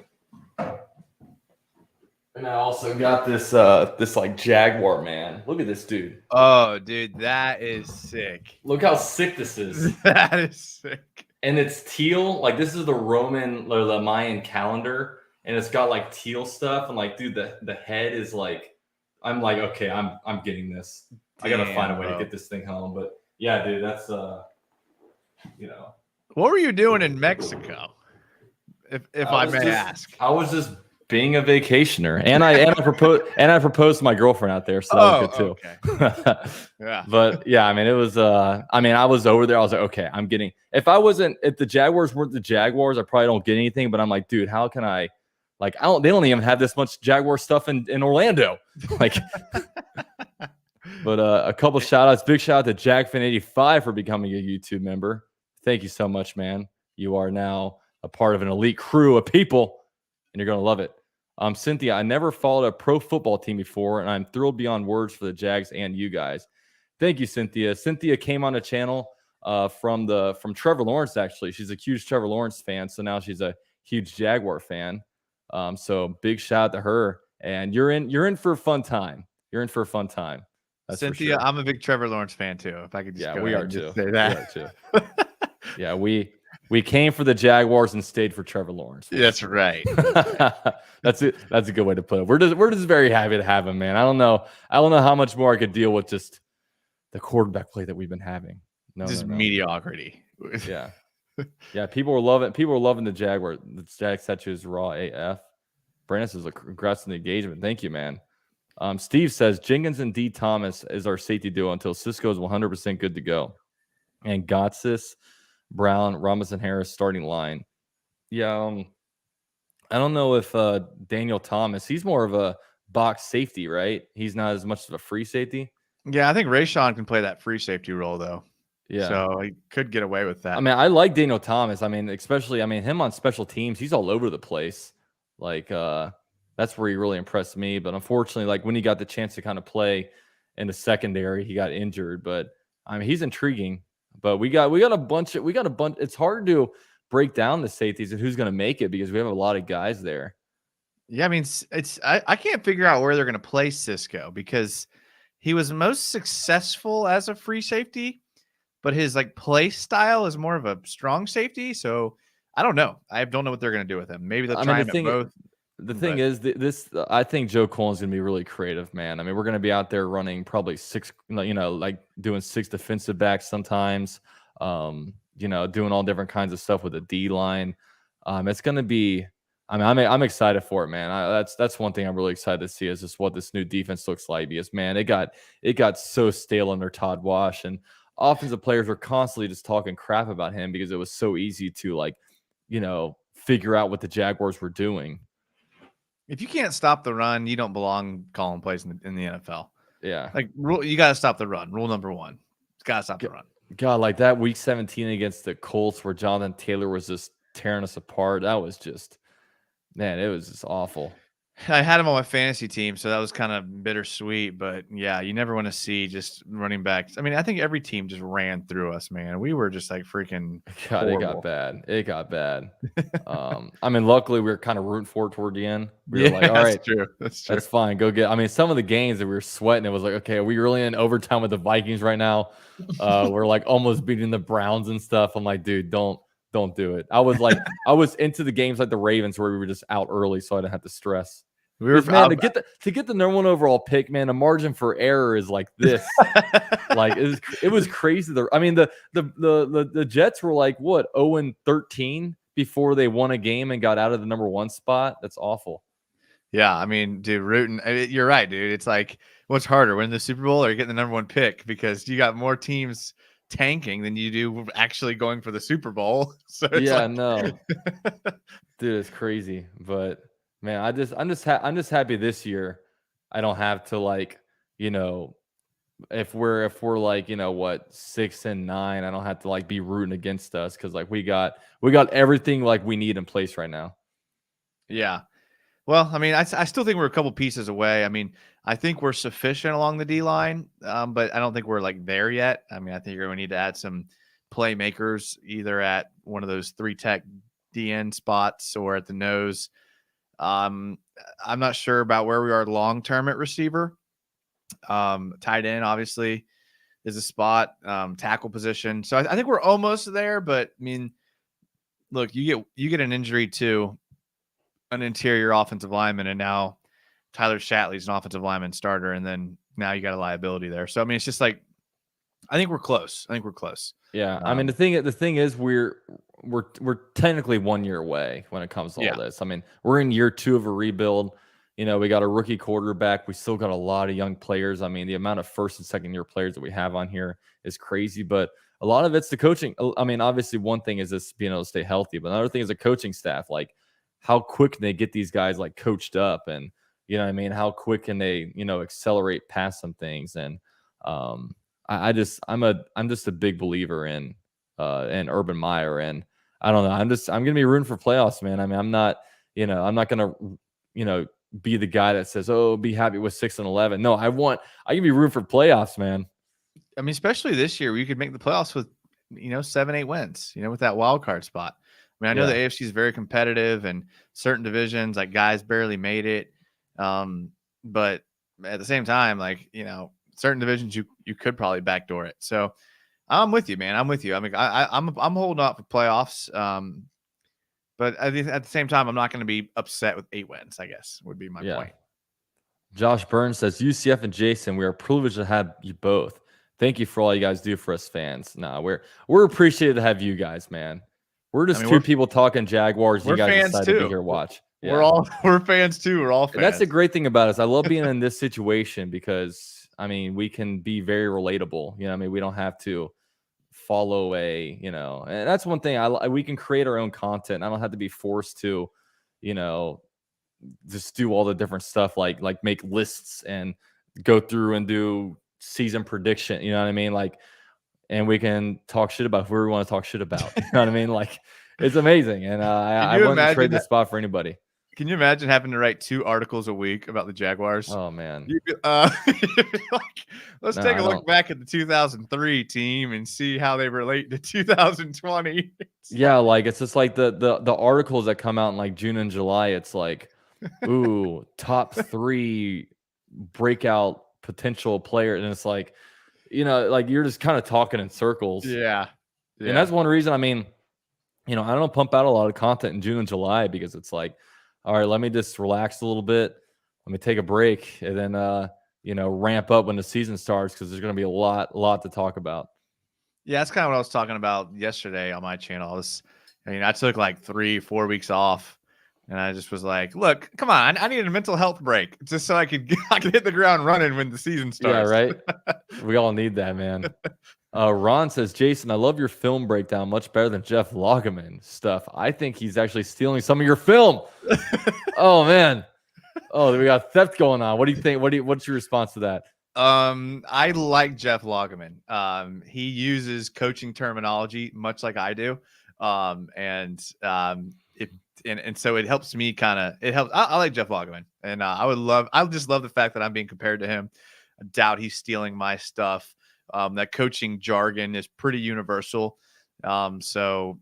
And I also got this this like Jaguar, man. Look at this dude. Oh, dude, that is sick. Look how sick this is. That is sick. And it's teal. Like, this is the Roman or the Mayan calendar, and it's got like teal stuff. And like, dude, the head is like, I'm like, okay, I'm getting this. I gotta find a way to get this thing home. But yeah, dude, that's you know. What were you doing in Mexico? If I may ask. I was just being a vacationer, and I proposed to my girlfriend out there, so that was good too. Okay. Yeah. But yeah, I mean, it was I was over there. I was like, okay, I'm getting, if the Jaguars weren't the Jaguars, I probably don't get anything, but I'm like, dude, how can I, like, they don't even have this much Jaguar stuff in Orlando. Like, but a couple shout outs. Big shout out to JagFan85 for becoming a YouTube member. Thank you so much, man. You are now a part of an elite crew of people, and you're going to love it. Cynthia, I never followed a pro football team before, and I'm thrilled beyond words for the Jags and you guys. Thank you, Cynthia. Cynthia came on the channel from Trevor Lawrence, actually. She's a huge Trevor Lawrence fan, so now she's a huge Jaguar fan. So big shout out to her. And you're in for a fun time. You're in for a fun time. That's Cynthia, for sure. I'm a big Trevor Lawrence fan too. If I could just we are too. Say that. We are too. Yeah, we came for the Jaguars and stayed for Trevor Lawrence. That's right. That's it. That's a good way to put it. We're just very happy to have him, man. I don't know how much more I could deal with just the quarterback play that we've been having. No, mediocrity. Yeah. Yeah, people were loving the Jaguar. The Jag statue is raw AF. Brandon says, congrats on the engagement. Thank you, man. Steve says Jenkins and D. Thomas is our safety duo until Cisco is 100% good to go. And Gotsis, Brown, Robinson, Harris starting line. Yeah, I don't know if Daniel Thomas, he's more of a box safety, right? He's not as much of a free safety. Yeah, I think Rayshawn can play that free safety role though. Yeah. So he could get away with that. I mean, I like Daniel Thomas. I mean, especially, him on special teams, he's all over the place. Like, that's where he really impressed me. But unfortunately, like when he got the chance to kind of play in the secondary, he got injured. But I mean, he's intriguing. But we got a bunch. It's hard to break down the safeties and who's going to make it because we have a lot of guys there. Yeah, I mean, I can't figure out where they're going to play Cisco because he was most successful as a free safety, but his like play style is more of a strong safety. So I don't know. I don't know what they're going to do with him. Maybe they'll try him at both. The thing is, I think Joe Colin's going to be really creative, man. I mean, we're going to be out there running probably six, like doing six defensive backs sometimes, doing all different kinds of stuff with the D line. It's going to be, I'm excited for it, man. That's one thing I'm really excited to see is just what this new defense looks like because, man, it got so stale under Todd Wash, and offensive players were constantly just talking crap about him because it was so easy to figure out what the Jaguars were doing. If you can't stop the run, you don't belong calling plays in the NFL. Yeah. You got to stop the run. Rule number one. It's got to stop the run. God, like that week 17 against the Colts where Jonathan Taylor was just tearing us apart. That was just, man, it was just awful. I had him on my fantasy team, so that was kind of bittersweet. But yeah, you never want to see just running backs. I mean, I think every team just ran through us, man. We were just like freaking. God, horrible. It got bad. Luckily we were kind of rooting for it toward the end. We were like, all right, that's true. That's fine. Go get. I mean, some of the games that we were sweating, it was like, okay, are we really in overtime with the Vikings right now? We're like almost beating the Browns and stuff. I'm like, dude, don't do it. I was into the games like the Ravens where we were just out early, so I didn't have to stress. To get the number one overall pick, man, the margin for error is like this. Like it was crazy. The Jets were like what 0-13 before they won a game and got out of the number one spot. That's awful. Yeah, I mean, dude, rooting. You're right, dude. It's like what's harder, winning the Super Bowl or getting the number one pick because you got more teams tanking than you do actually going for the Super Bowl. So no, dude, it's crazy, but. Man, I'm just happy this year. I don't have to like, you know, if we're like, you know what, 6-9, I don't have to like be rooting against us because like we got everything like we need in place right now. Yeah. Well, I mean, I still think we're a couple pieces away. I mean, I think we're sufficient along the D line, but I don't think we're like there yet. I mean, I think you're going to need to add some playmakers either at one of those 3-tech DN spots or at the nose. I'm not sure about where we are long term at receiver. Tight end obviously is a spot, tackle position. So I think we're almost there. But I mean, look, you get an injury to an interior offensive lineman, and now Tyler Shatley's an offensive lineman starter, and then now you got a liability there. So I mean, it's just like I think we're close. Yeah, I mean the thing is we're technically 1 year away when it comes to all this. I mean, we're in year 2 of a rebuild. You know, we got a rookie quarterback. We still got a lot of young players. I mean, the amount of first and second year players that we have on here is crazy, but a lot of it's the coaching. I mean, obviously one thing is this being able to stay healthy, but another thing is the coaching staff. Like how quick can they get these guys like coached up, and you know what I mean? How quick can they, you know, accelerate past some things? And I'm just a big believer in Urban Meyer, and I don't know. I'm gonna be rooting for playoffs, man. I mean, I'm not gonna, you know, be the guy that says, "Oh, be happy with 6-11." No, I can be rooting for playoffs, man. I mean, especially this year, where you could make the playoffs with, you know, 7-8 wins, you know, with that wild card spot. I mean, I know the AFC is very competitive, and certain divisions, like guys barely made it. But at the same time, like, you know, certain divisions you could probably backdoor it. So I'm with you, man. I'm with you. I mean, I'm holding out for playoffs. But at the same time, I'm not going to be upset with 8 wins, I guess would be my point. Josh Burns says, UCF and Jason, we are privileged to have you both. Thank you for all you guys do for us fans. Nah, we're appreciated to have you guys, man. We're just two people talking Jaguars. You guys decided to be here to watch. Yeah. We're fans too. We're all fans. And that's the great thing about us. I love being in this situation because I mean we can be very relatable. You know, I mean we don't have to follow and that's one thing we can create our own content. I don't have to be forced to, you know, just do all the different stuff like make lists and go through and do season prediction. You know what I mean? Like, and we can talk shit about whoever we want to talk shit about. You know what I mean? Like, it's amazing. And I wouldn't trade this spot for anybody. Can you imagine having to write 2 articles a week about the Jaguars? Oh man. Let's take a look back at the 2003 team and see how they relate to 2020. Yeah, like it's just like the articles that come out in like June and July. It's like, ooh, top 3 breakout potential player, and it's like, you know, like you're just kind of talking in circles. Yeah. And that's one reason. I mean, you know, I don't pump out a lot of content in June and July because it's like, all right, let me just relax a little bit. Let me take a break and then, you know, ramp up when the season starts because there's going to be a lot to talk about. Yeah, that's kind of what I was talking about yesterday on my channel. I took like 3-4 weeks off, and I just was like, look, come on, I needed a mental health break just so I could hit the ground running when the season starts. Yeah, right. We all need that, man. Ron says, Jason, I love your film breakdown much better than Jeff Lageman stuff. I think he's actually stealing some of your film. Oh man. Oh, we got theft going on. What do you think? What's your response to that? I like Jeff Lageman. He uses coaching terminology much like I do. And so it helps me I like Jeff Lageman, and I just love the fact that I'm being compared to him. I doubt he's stealing my stuff. That coaching jargon is pretty universal. So,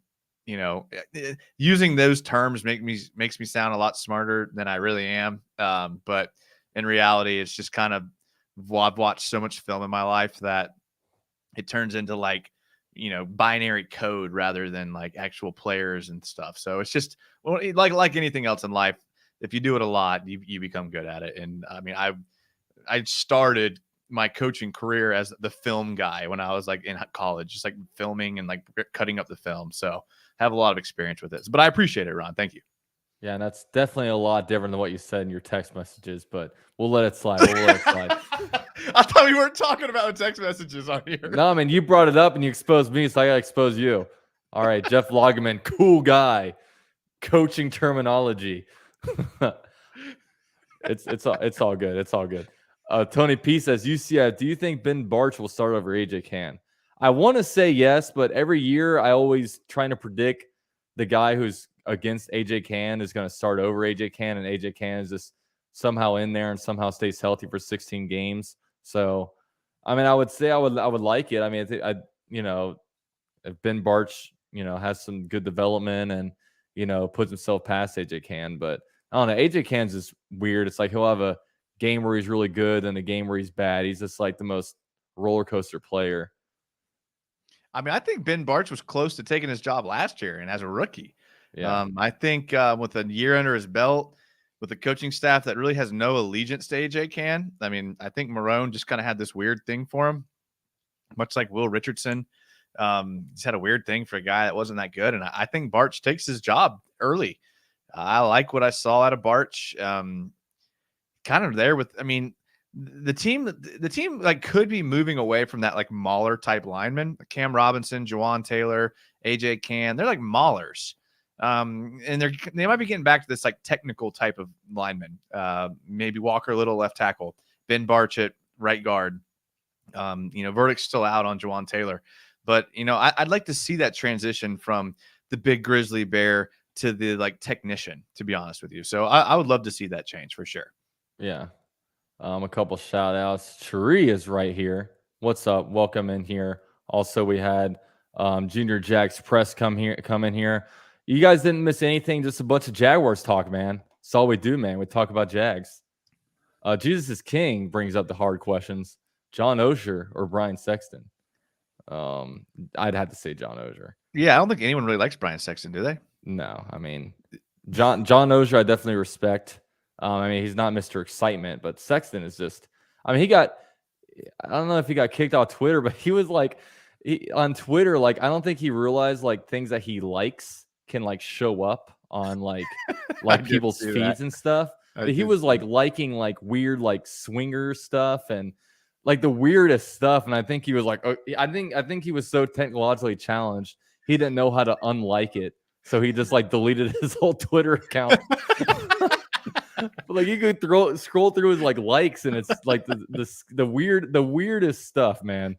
you know, using those terms makes me sound a lot smarter than I really am. But in reality, it's just kind of, I've watched so much film in my life that it turns into like, you know, binary code rather than like actual players and stuff. So it's just like anything else in life. If you do it a lot, you become good at it. And I mean, I started my coaching career as the film guy when I was like in college, just like filming and like cutting up the film. So I have a lot of experience with this, but I appreciate it, Ron. Thank you. Yeah, and that's definitely a lot different than what you said in your text messages, but we'll let it slide. I thought we weren't talking about text messages on here. No, I mean, you brought it up and you exposed me, so I got to expose you. All right, Jeff Lageman, cool guy, coaching terminology. It's all good. It's all good. Tony P says, UCF, do you think Ben Barch will start over AJ Can? I want to say yes, but every year I always trying to predict the guy who's against AJ Can is going to start over AJ Can, and AJ Can is just somehow in there and somehow stays healthy for 16 games. So, I mean, I would say I would like it. I mean, if Ben Barch, has some good development and, puts himself past AJ Can, but I don't know. AJ Can's is weird. It's like he'll have a game where he's really good and a game where he's bad. He's just like the most roller coaster player. I mean, I think Ben Barch was close to taking his job last year and as a rookie. Yeah. I think with a year under his belt, with a coaching staff that really has no allegiance to AJ Can, I mean, I think Marone just kind of had this weird thing for him, much like Will Richardson. He's had a weird thing for a guy that wasn't that good. And I think Barch takes his job early. I like what I saw out of Barch. Kind of there with, I mean, the team like could be moving away from that like mauler type lineman. Cam Robinson, Jawan Taylor, AJ Can, they're like maulers. And they might be getting back to this like technical type of lineman. Maybe Walker Little left tackle, Ben Barch at right guard. Verdict's still out on Jawan Taylor, but I'd like to see that transition from the big grizzly bear to the like technician, to be honest with you. So I would love to see that change for sure. Yeah. A couple shout outs. Cherie is right here. What's up? Welcome in here. Also, we had Junior Jack's press come in here. You guys didn't miss anything, just a bunch of Jaguars talk, man. That's all we do, man. We talk about Jags. Jesus is King brings up the hard questions. John Osher or Brian Sexton? I'd have to say John Osher. Yeah, I don't think anyone really likes Brian Sexton, do they? No, I mean, John Osher I definitely respect. I mean, he's not Mr. Excitement, but Sexton is just, I mean, I don't know if he got kicked off Twitter, but he was like, on Twitter, like, I don't think he realized like things that he likes can like show up on like people's feeds and stuff. But he was like liking like weird like swinger stuff and like the weirdest stuff. And I think he was like, I think he was so technologically challenged, he didn't know how to unlike it. So he just like deleted his whole Twitter account. But like you could scroll through his like likes, and it's like the weirdest stuff, man.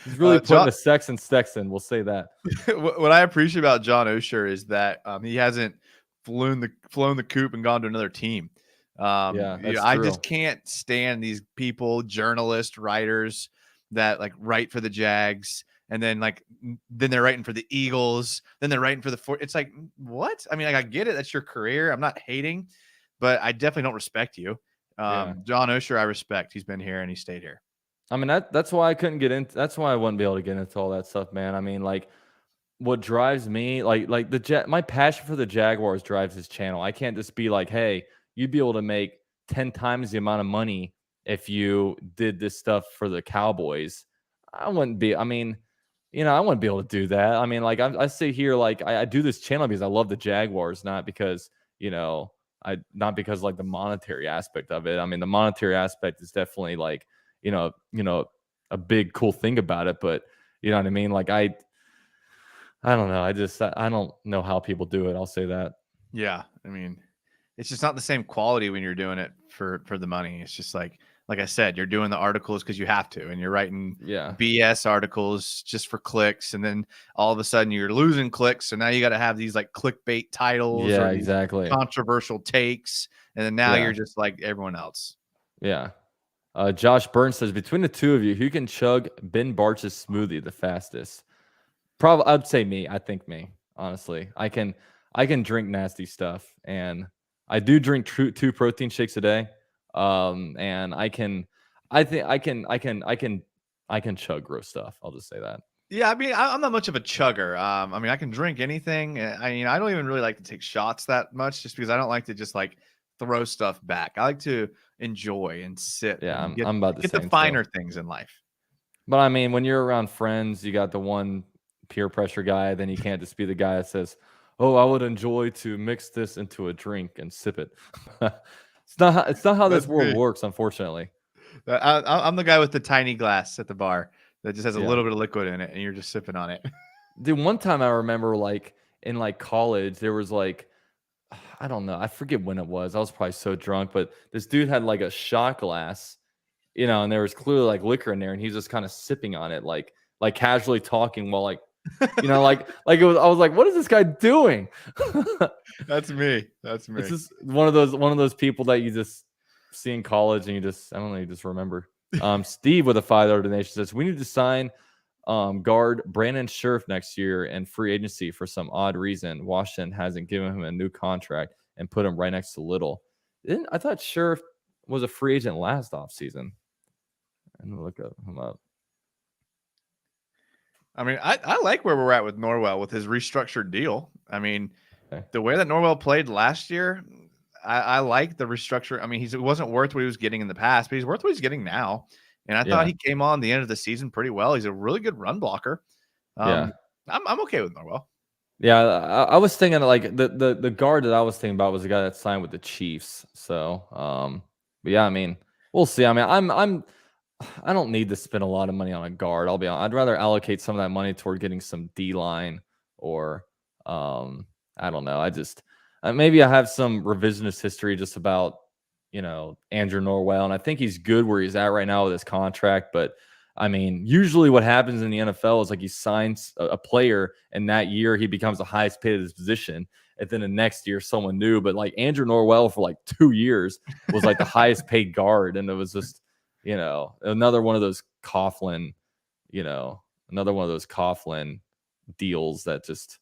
He's really putting a Sexton. We'll say that. What I appreciate about John Osher is that he hasn't flown the coop and gone to another team. I just can't stand these people, journalists, writers that like write for the Jags. And then then they're writing for the Eagles. Then they're writing for the It's like, what? I mean, like, I get it. That's your career. I'm not hating, but I definitely don't respect you. John Osher, I respect. He's been here and he stayed here. I mean, that's why I couldn't get into. That's why I wouldn't be able to get into all that stuff, man. I mean, like, what drives me, like my passion for the Jaguars drives this channel. I can't just be like, hey, you'd be able to make 10 times the amount of money if you did this stuff for the Cowboys. I wouldn't be. I mean. I wouldn't be able to do that. I mean, like I sit here, like I do this channel because I love the Jaguars, not because, not because like the monetary aspect of it. I mean, the monetary aspect is definitely like, a big cool thing about it, but you know what I mean? Like I don't know. I don't know how people do it. I'll say that. Yeah. I mean, it's just not the same quality when you're doing it for the money. It's just like I said, you're doing the articles because you have to, and you're writing BS articles just for clicks. And then all of a sudden you're losing clicks. So now you got to have these like clickbait titles or exactly controversial takes. And then now you're just like everyone else. Yeah. Josh Burns says, between the two of you, who can chug Ben Barch's smoothie the fastest? Probably, I'd say me. I think me, honestly. I can drink nasty stuff, and I do drink 2 protein shakes a day. And I can chug gross stuff. I'll just say that. Yeah, I mean, I'm not much of a chugger. I mean, I can drink anything. I don't even really like to take shots that much, just because I don't like to just like throw stuff back. I like to enjoy and sit. Yeah, and I'm about get the finer things in life. But I mean, when you're around friends, you got the one peer pressure guy. Then you can't just be the guy that says, "Oh, I would enjoy to mix this into a drink and sip it." It's not how this world works, unfortunately. I'm the guy with the tiny glass at the bar that just has a little bit of liquid in it, and you're just sipping on it. Dude, one time I remember, like in like college, there was like, I don't know. I forget when it was. I was probably so drunk, but this dude had like a shot glass, and there was clearly like liquor in there, and he's just kind of sipping on it, like casually talking while like it was. I was like, what is this guy doing? That's me. That's me. It's just one of those people that you just see in college and you just, I don't know, you just remember. Steve with a $5 donation says we need to sign guard Brandon Scherf next year in free agency for some odd reason. Washington hasn't given him a new contract and put him right next to Little. I thought Scherf was a free agent last offseason. I'm gonna look him up. I mean, I like where we're at with Norwell with his restructured deal. I mean, Okay. the way that Norwell played last year, I like the restructure. I mean, he wasn't worth what he was getting in the past, but he's worth what he's getting now. And I thought he came on the end of the season pretty well. He's a really good run blocker. I'm okay with Norwell. Yeah, I was thinking like the guard that I was thinking about was the guy that signed with the Chiefs. So, but yeah, I mean, we'll see. I mean, I don't need to spend a lot of money on a guard. I'll be honest. I'd rather allocate some of that money toward getting some D line or, I don't know. I just maybe I have some revisionist history just about Andrew Norwell, and I think he's good where he's at right now with his contract, but. I mean, usually what happens in the NFL is like he signs a player, and that year he becomes the highest paid at his position. And then the next year, someone new. But like Andrew Norwell for like 2 years was like the highest paid guard. And it was just, another one of those Coughlin, deals that just,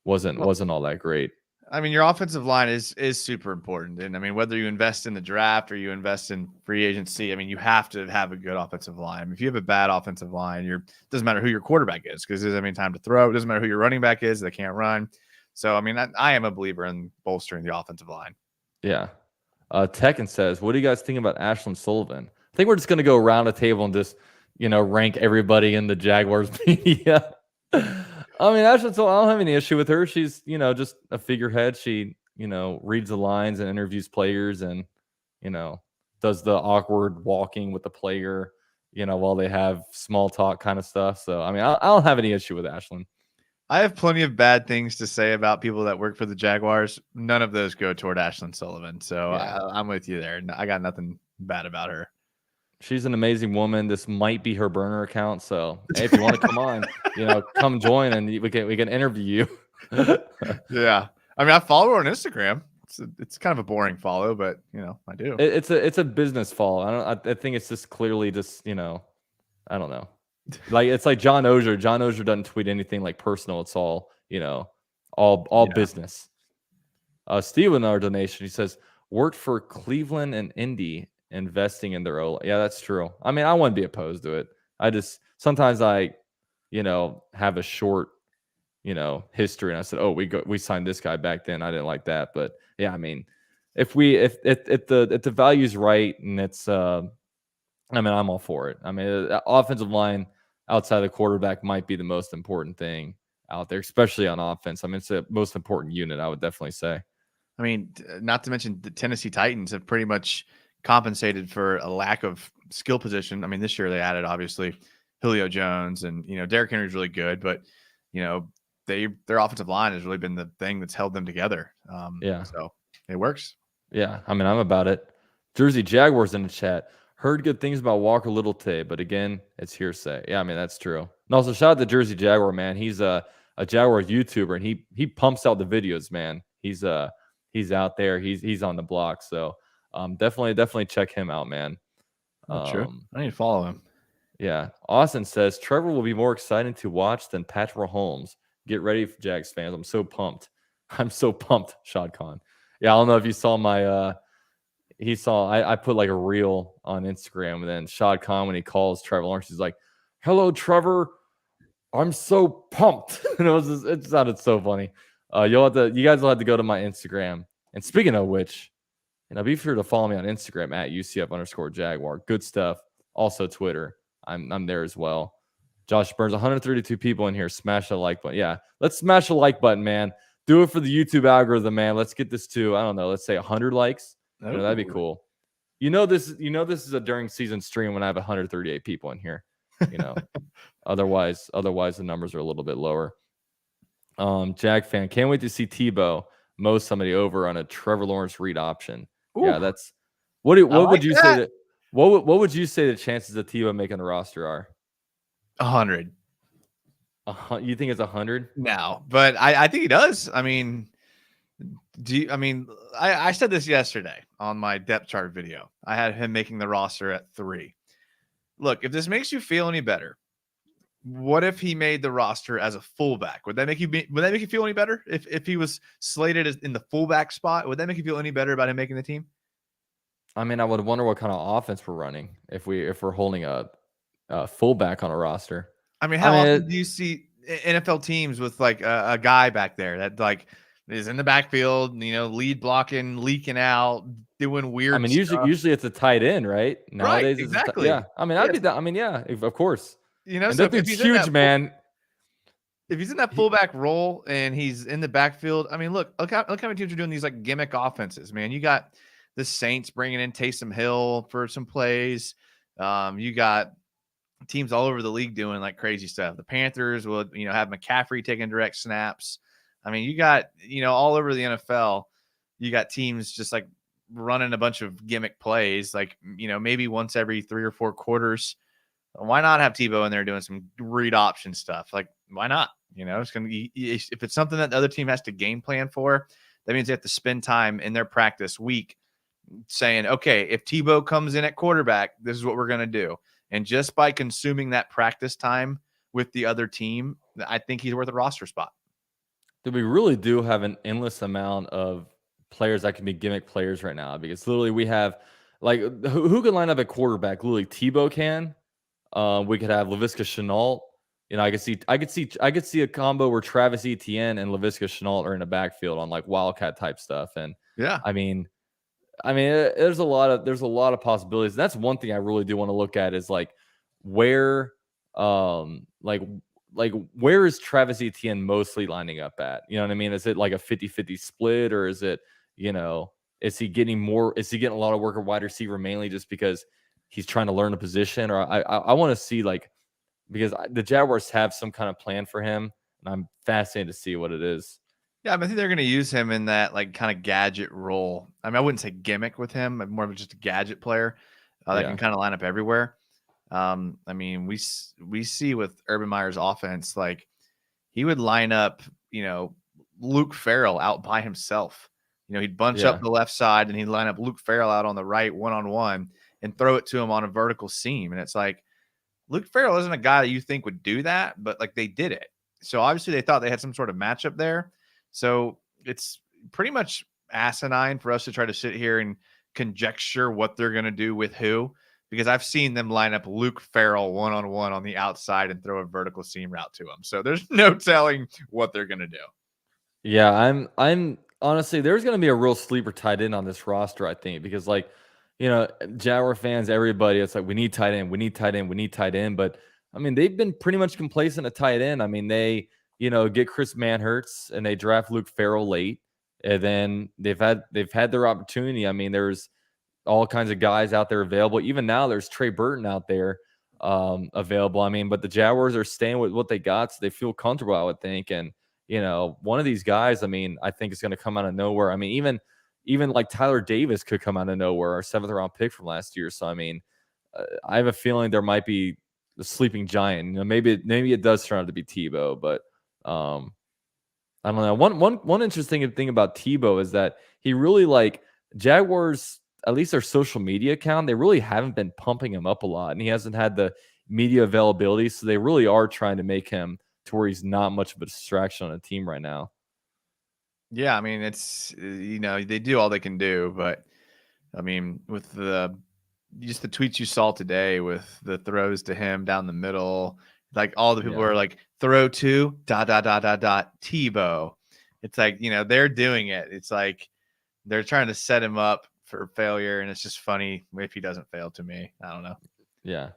wasn't all that great. I mean, your offensive line is super important. And I mean, whether you invest in the draft or you invest in free agency, I mean, you have to have a good offensive line. I mean, if you have a bad offensive line, doesn't matter who your quarterback is because there's any time to throw. It doesn't matter who your running back is, they can't run. So, I mean, I am a believer in bolstering the offensive line. Yeah. Tekken says, what do you guys think about Ashlyn Sullivan? I think we're just going to go around the table and just, rank everybody in the Jaguars media. I mean, Ashlyn Sullivan, I don't have any issue with her. She's, just a figurehead. She, reads the lines and interviews players and, does the awkward walking with the player, while they have small talk kind of stuff. So, I mean, I don't have any issue with Ashlyn. I have plenty of bad things to say about people that work for the Jaguars. None of those go toward Ashlyn Sullivan. So I'm with you there. I got nothing bad about her. She's an amazing woman. This might be her burner account. So hey, if you want to come on, come join and we can interview you. Yeah. I mean, I follow her on Instagram. It's kind of a boring follow, but I do. It's a business follow. I think it's just clearly just, I don't know. Like it's like John Oehser. John Oehser doesn't tweet anything like personal. It's all, all business. Steve with another donation. He says, worked for Cleveland and Indy investing in their own. Yeah, that's true. I mean, I wouldn't be opposed to it. I just sometimes I, have a short, history, and I said, oh, we signed this guy back then. I didn't like that, but yeah, I mean, if the value's right and it's, I mean, I'm all for it. I mean, offensive line outside the quarterback might be the most important thing out there, especially on offense. I mean, it's the most important unit, I would definitely say. I mean, not to mention the Tennessee Titans have pretty much compensated for a lack of skill position. I mean, this year they added obviously Julio Jones and Derrick Henry's really good, but their offensive line has really been the thing that's held them together. So it works. Yeah, I mean, I'm about it. Jersey Jaguars in the chat. Heard good things about Walker Little today, but again, it's hearsay. Yeah, I mean, that's true. And also shout out to Jersey Jaguar, man. He's a Jaguars YouTuber and he pumps out the videos, man. He's out there. He's on the block. So definitely check him out, man. True. I need to follow him. Yeah. Austin says Trevor will be more exciting to watch than Patrick Mahomes. Get ready for Jags fans. I'm so pumped. Shad Khan. Yeah, I don't know if you saw my I put like a reel on Instagram, and then Shad Khan, when he calls Trevor Lawrence, he's like, hello, Trevor. I'm so pumped. And it sounded so funny. You guys will have to go to my Instagram. And speaking of which, be sure to follow me on Instagram at UCF_Jaguar. Good stuff. Also Twitter. I'm there as well. Josh Burns, 132 people in here. Smash the like button. Yeah, let's smash the like button, man. Do it for the YouTube algorithm, man. Let's get this to, I don't know, let's say 100 likes. That'd be cool. This is a during season stream when I have 138 people in here. Otherwise the numbers are a little bit lower. Jag fan, can't wait to see Tebow. somebody over on a Trevor Lawrence read option. Ooh, Yeah, that's what would you say that. that what would you say the chances of Tebow making the roster are? 100. You think it's 100? No, but I think he does. I mean, I said this yesterday on my depth chart video. I had him making the roster at 3. Look, if this makes you feel any better, what if he made the roster as a fullback? Would that make you feel any better if he was slated as in the fullback spot? Would that make you feel any better about him making the team? I mean, I would wonder what kind of offense we're running if we're holding a fullback on a roster. I mean, how often do you see NFL teams with like a guy back there that like is in the backfield, lead blocking, leaking out, doing weird. I mean, stuff. usually it's a tight end, right? Nowadays, right, exactly. Yeah, I mean, I'd be that. I mean, yeah, of course. And so if he's huge, man. If he's in that fullback role and he's in the backfield, I mean, look how many teams are doing these like gimmick offenses, man. You got the Saints bringing in Taysom Hill for some plays. You got teams all over the league doing like crazy stuff. The Panthers will, have McCaffrey taking direct snaps. I mean, you got, all over the NFL, you got teams just like running a bunch of gimmick plays, like, maybe once every 3 or 4 quarters. Why not have Tebow in there doing some read option stuff? Like, why not? It's going to be, if it's something that the other team has to game plan for, that means they have to spend time in their practice week saying, okay, if Tebow comes in at quarterback, this is what we're going to do. And just by consuming that practice time with the other team, I think he's worth a roster spot. We really do have an endless amount of players that can be gimmick players right now, because literally we have like who can line up at quarterback? Literally Tebow can. We could have Laviska Shenault. I could see a combo where Travis Etienne and Laviska Shenault are in the backfield on like Wildcat type stuff. And yeah, I mean, there's a lot of possibilities. That's one thing I really do want to look at is like where, where is Travis Etienne mostly lining up at? You know what I mean? Is it like a 50-50 split, or is it, is he getting a lot of work at wide receiver mainly just because he's trying to learn a position? Or I want to see because the Jaguars have some kind of plan for him, and I'm fascinated to see what it is. Yeah, I think they're going to use him in that like kind of gadget role. I mean, I wouldn't say gimmick with him, but more of just a gadget player that can kind of line up everywhere. I mean, we see with Urban Meyer's offense, like he would line up, Luke Farrell out by himself. He'd bunch up the left side and he'd line up Luke Farrell out on the right one-on-one and throw it to him on a vertical seam. And it's like, Luke Farrell isn't a guy that you think would do that, but like they did it. So obviously they thought they had some sort of matchup there. So it's pretty much asinine for us to try to sit here and conjecture what they're going to do with who, because I've seen them line up Luke Farrell one-on-one on the outside and throw a vertical seam route to him. So there's no telling what they're going to do. Yeah, I'm honestly, there's going to be a real sleeper tight end on this roster, I think, because Jaguar fans, everybody, it's like, we need tight end, we need tight end, we need tight end. But I mean, they've been pretty much complacent at tight end. I mean, they, get Chris Manhertz and they draft Luke Farrell late, and then they've had their opportunity. I mean, there's all kinds of guys out there available. Even now, there's Trey Burton out there available. I mean, but the Jaguars are staying with what they got, so they feel comfortable, I would think. And one of these guys, I mean, I think is going to come out of nowhere. I mean, even like Tyler Davis could come out of nowhere, our 7th round pick from last year. So I mean, I have a feeling there might be the sleeping giant. Maybe it does turn out to be Tebow, but I don't know. One interesting thing about Tebow is that he really Jaguars, at least their social media account, they really haven't been pumping him up a lot, and he hasn't had the media availability. So they really are trying to make him to where he's not much of a distraction on a team right now. Yeah, I mean, it's they do all they can do, but I mean, with the tweets you saw today with the throws to him down the middle, like all the people are like, throw to ... Tebow. It's like, they're doing it. It's like they're trying to set him up for failure, and it's just funny if he doesn't fail to me. I don't know. Yeah.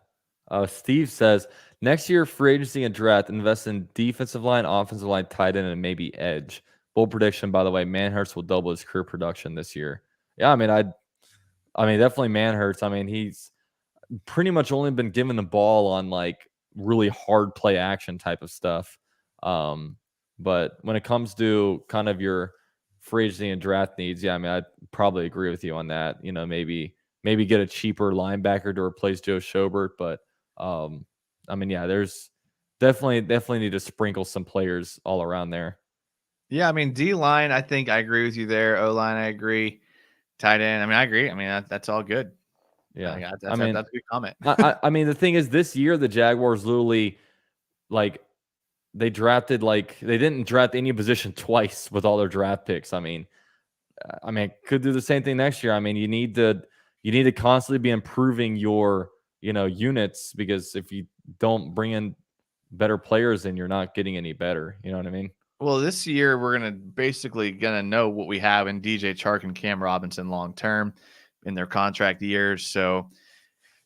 Steve says, next year, free agency and draft, invest in defensive line, offensive line, tight end, and maybe edge. Bold prediction, by the way, Manhertz will double his career production this year. Yeah, I mean, definitely Manhertz. I mean, he's pretty much only been given the ball on like really hard play action type of stuff. But when it comes to kind of your free agency and draft needs, yeah, I mean, I'd probably agree with you on that. Maybe get a cheaper linebacker to replace Joe Schobert, but I mean, yeah, there's definitely need to sprinkle some players all around there. Yeah, I mean, D-line, I think I agree with you there. O-line, I agree. Tight end, I mean, I agree. I mean, that's all good. Yeah, That's a good comment. I mean, the thing is, this year the Jaguars literally they didn't draft any position twice with all their draft picks. I mean, could do the same thing next year. I mean, you need to constantly be improving your units, because if you don't bring in better players, then you're not getting any better. You know what I mean? Well, this year we're gonna know what we have in DJ Chark and Cam Robinson long term in their contract years. So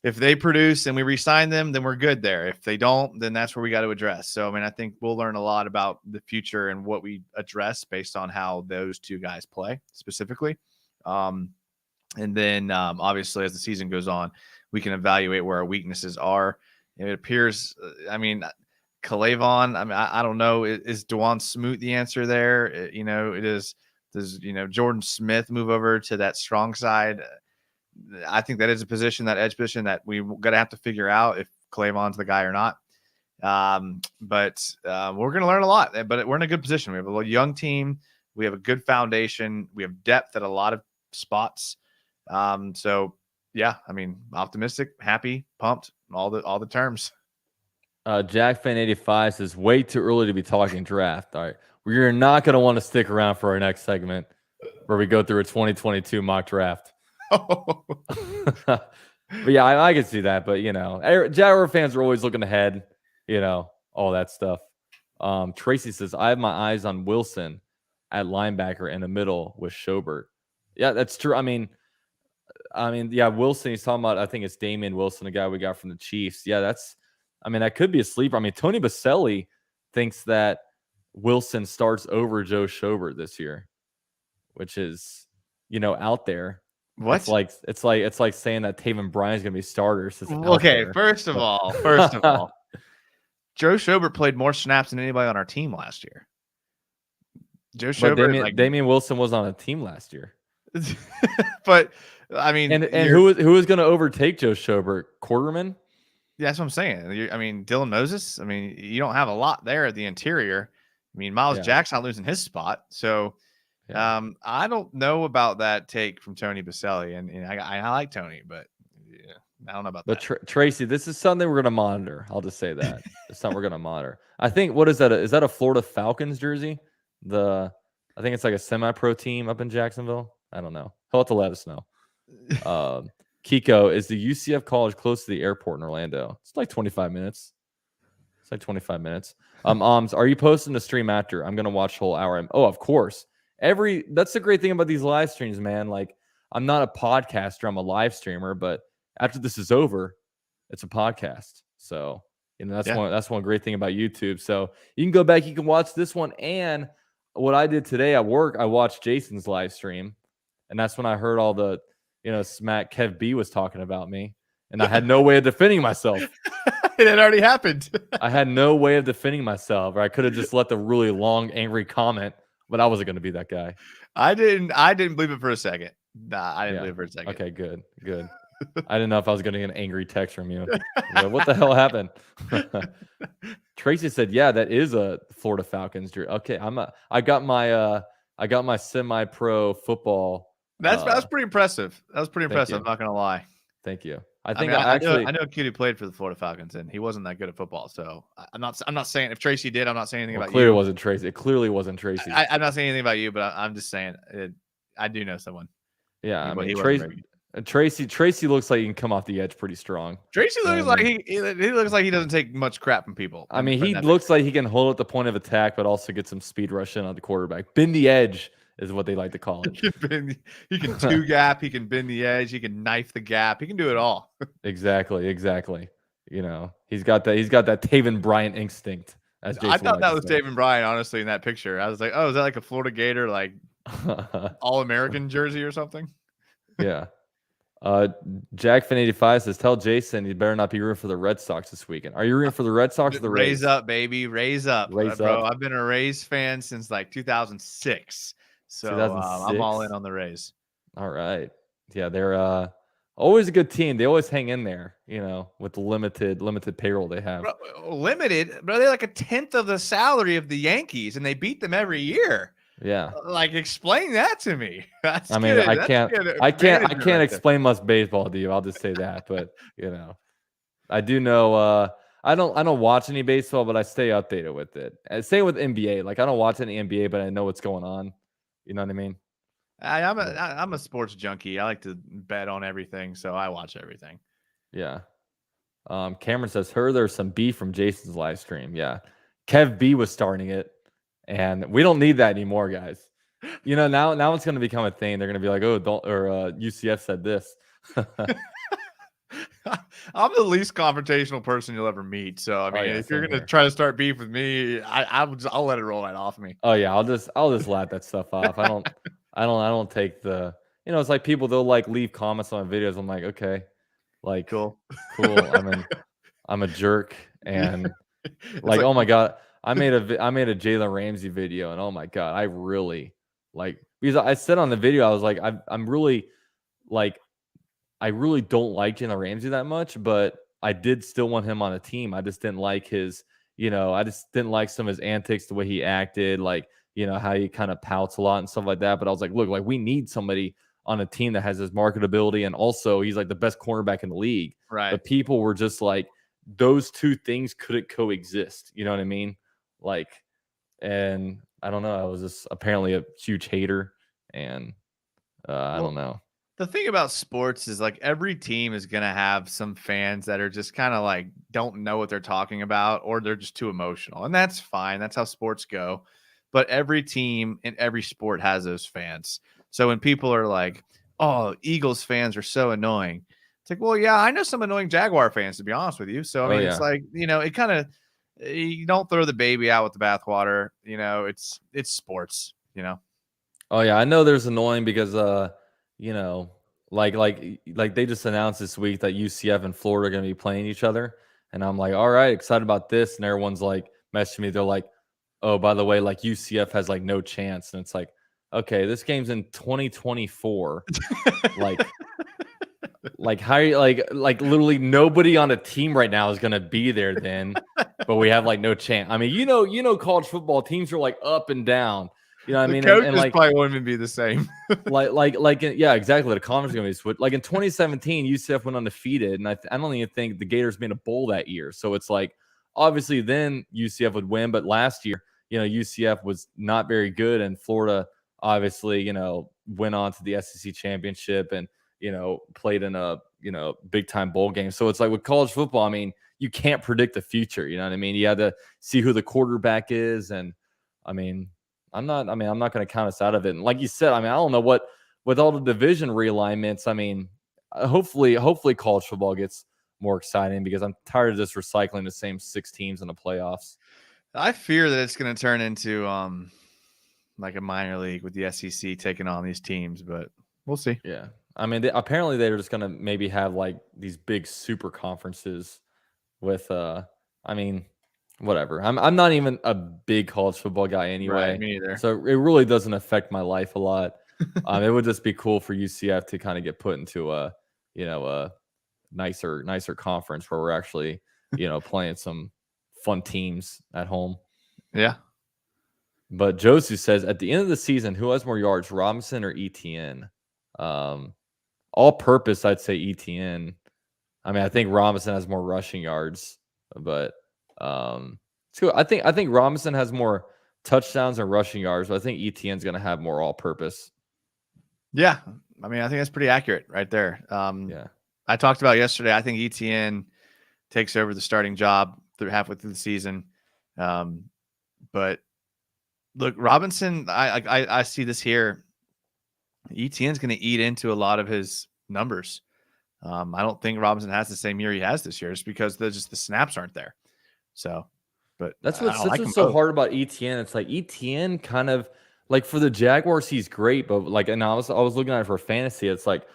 if they produce and we re-sign them, then we're good there. If they don't, then that's where we got to address. So I mean, I think we'll learn a lot about the future and what we address based on how those two guys play specifically. And then obviously as the season goes on, we can evaluate where our weaknesses are. It appears, I mean, Kalavon, I mean, I don't know. Is Dewan Smoot the answer there? It is. Does Jordan Smith move over to that strong side? I think that is a position, that edge position, that we got to have to figure out if Kalavon's the guy or not. But we're going to learn a lot. But we're in a good position. We have a young team. We have a good foundation. We have depth at a lot of spots. So yeah, I mean, optimistic, happy, pumped, all the terms. Jack Fan 85 says, way too early to be talking draft. All right. We're not going to want to stick around for our next segment where we go through a 2022 mock draft. But yeah, I can see that. But, Jaguar fans are always looking ahead, all that stuff. Tracy says, I have my eyes on Wilson at linebacker in the middle with Schobert. Yeah, that's true. I mean, yeah, Wilson, he's talking about, I think it's Damian Wilson, the guy we got from the Chiefs. Yeah, that could be a sleeper. I mean, Tony Baselli thinks that Wilson starts over Joe Schobert this year, which is, out there. What? It's like saying that Taven Bryan's going to be starter. Okay, first of all, Joe Schobert played more snaps than anybody on our team last year. Joe Schobert, Damian Wilson was on a team last year. But I mean, and who is going to overtake Joe Schobert? Quarterman? Yeah, that's what I'm saying. I mean, Dylan Moses. I mean, you don't have a lot there at the interior. I mean, Miles Jack's not losing his spot. So I don't know about that take from Tony Baselli. And I like Tony, but yeah, I don't know about that. But Tracy, this is something we're going to monitor. I'll just say that. It's something we're going to monitor. I think, what is that? Is that a Florida Falcons jersey? I think it's like a semi-pro team up in Jacksonville. I don't know. He'll have to let us know. Kiko, is the UCF college close to the airport in Orlando? It's like 25 minutes. Are you posting the stream after? I'm gonna watch whole hour. Oh, of course. That's the great thing about these live streams, man. Like, I'm not a podcaster, I'm a live streamer, but after this is over, it's a podcast. So that's one great thing about YouTube. So you can go back, you can watch this one. And what I did today at work, I watched Jason's live stream, and that's when I heard all the smack Kev B was talking about me, and I had no way of defending myself. It had already happened. I had no way of defending myself, or I could have just let the really long, angry comment, but I wasn't going to be that guy. I didn't believe it for a second. Nah, I didn't believe it for a second. Okay, good. I didn't know if I was going to get an angry text from you. What the hell happened? Tracy said, "Yeah, that is a Florida Falcons jersey." Okay, I got my semi-pro football. That's pretty impressive. That was pretty impressive. I'm not gonna lie. Thank you. I know a kid who played for the Florida Falcons, and he wasn't that good at football. So I'm not saying if Tracy did, I'm not saying anything about you. It clearly wasn't Tracy. I'm not saying anything about you, but I'm just saying I do know someone. Yeah, Tracy looks like he can come off the edge pretty strong. Tracy looks like he looks like he doesn't take much crap from people. I mean, he looks like he can hold at the point of attack, but also get some speed rush in on the quarterback. Bend the edge is what they like to call it. He can two gap. He can bend the edge. He can knife the gap. He can do it all. Exactly. He's got that Taven Bryant instinct. As Jason I thought that was Taven Bryant, honestly, in that picture. I was like, oh, is that like a Florida Gator, like All-American jersey or something? Yeah. Jackfin85 says, tell Jason you better not be rooting for the Red Sox this weekend. Are you rooting for the Red Sox or the Rays? Raise up, baby. Raise up. Bro, I've been a Rays fan since like 2006. So I'm all in 2006? on the Rays. All right. Yeah, they're always a good team. They always hang in there, with the limited payroll they have. Limited, bro. They're like a tenth of the salary of the Yankees, and they beat them every year. Yeah. Like, explain that to me. I mean, I can't explain much baseball to you. I'll just say that. But I do know. I don't watch any baseball, but I stay updated with it. And same with NBA. Like, I don't watch any NBA, but I know what's going on. You know what I mean? I'm a sports junkie. I like to bet on everything, so I watch everything. Yeah. Cameron says, there's some beef from Jason's live stream. Yeah. Kev B was starting it, and we don't need that anymore, guys. Now it's going to become a thing. They're going to be like, UCF said this. I'm the least confrontational person you'll ever meet. So I mean, if you're going to try to start beef with me, I'll let it roll right off me. Oh yeah, I'll just laugh that stuff off. I don't take the. It's like people, they'll like leave comments on videos. I'm like, okay, like cool. I'm a jerk, and like, oh my god, I made a Jalen Ramsey video, and oh my god, I really because I said on the video, I was like, I'm really like, I really don't like Jalen Ramsey that much, but I did still want him on a team. I just didn't like his, I just didn't like some of his antics, the way he acted, like, how he kind of pouts a lot and stuff like that. But I was like, look, like, we need somebody on a team that has his marketability, and also he's like the best cornerback in the league. Right. But people were just like, those two things couldn't coexist. You know what I mean? Like, and I don't know. I was just apparently a huge hater, and I don't know. The thing about sports is, like, every team is going to have some fans that are just kind of like don't know what they're talking about, or they're just too emotional. And that's fine. That's how sports go. But every team in every sport has those fans. So when people are like, oh, Eagles fans are so annoying, it's like, well, yeah, I know some annoying Jaguar fans, to be honest with you. So, I mean, it's like, it kind of, you don't throw the baby out with the bathwater. It's sports, Oh, yeah. I know there's annoying because, like they just announced this week that UCF and Florida are going to be playing each other. And I'm like, all right, excited about this. And everyone's like messaging me. They're like, oh, by the way, like, UCF has like no chance. And it's like, okay, this game's in 2024. like how you like literally nobody on a team right now is going to be there then, but we have like no chance. I mean, college football teams are like up and down. You know what I mean? Coaches and like, probably won't even be the same. Yeah, exactly. The conference is going to be switched. Like in 2017, UCF went undefeated, and I don't even think the Gators made a bowl that year. So it's like, obviously then UCF would win, but last year, UCF was not very good, and Florida obviously, went on to the SEC championship and played in a big time bowl game. So it's like with college football, I mean, you can't predict the future. You know what I mean? You have to see who the quarterback is, and I mean, I'm not going to count us out of it. And like you said, I mean, I don't know what with all the division realignments. I mean, hopefully college football gets more exciting, because I'm tired of just recycling the same 6 teams in the playoffs. I fear that it's going to turn into like a minor league with the SEC taking on these teams, but we'll see. Yeah. I mean, apparently they're just going to maybe have like these big super conferences with, I mean, whatever. I'm not even a big college football guy anyway. Right, me either. So it really doesn't affect my life a lot. It would just be cool for UCF to kind of get put into a nicer conference where we're actually, playing some fun teams at home. Yeah. But Josu says, at the end of the season, who has more yards, Robinson or ETN? All purpose, I'd say ETN. I mean, I think Robinson has more rushing yards, but it's cool. I think Robinson has more touchdowns and rushing yards, but I think ETN's going to have more all purpose. Yeah. I mean, I think that's pretty accurate right there. Yeah. I talked about yesterday, I think ETN takes over the starting job halfway through the season. But look, Robinson, I see this here. ETN's going to eat into a lot of his numbers. I don't think Robinson has the same year he has this year, just because the snaps aren't there. So, but that's what's so hard about ETN. It's like ETN kind of like, for the Jaguars, he's great, but like, and I was looking at it for fantasy. It's like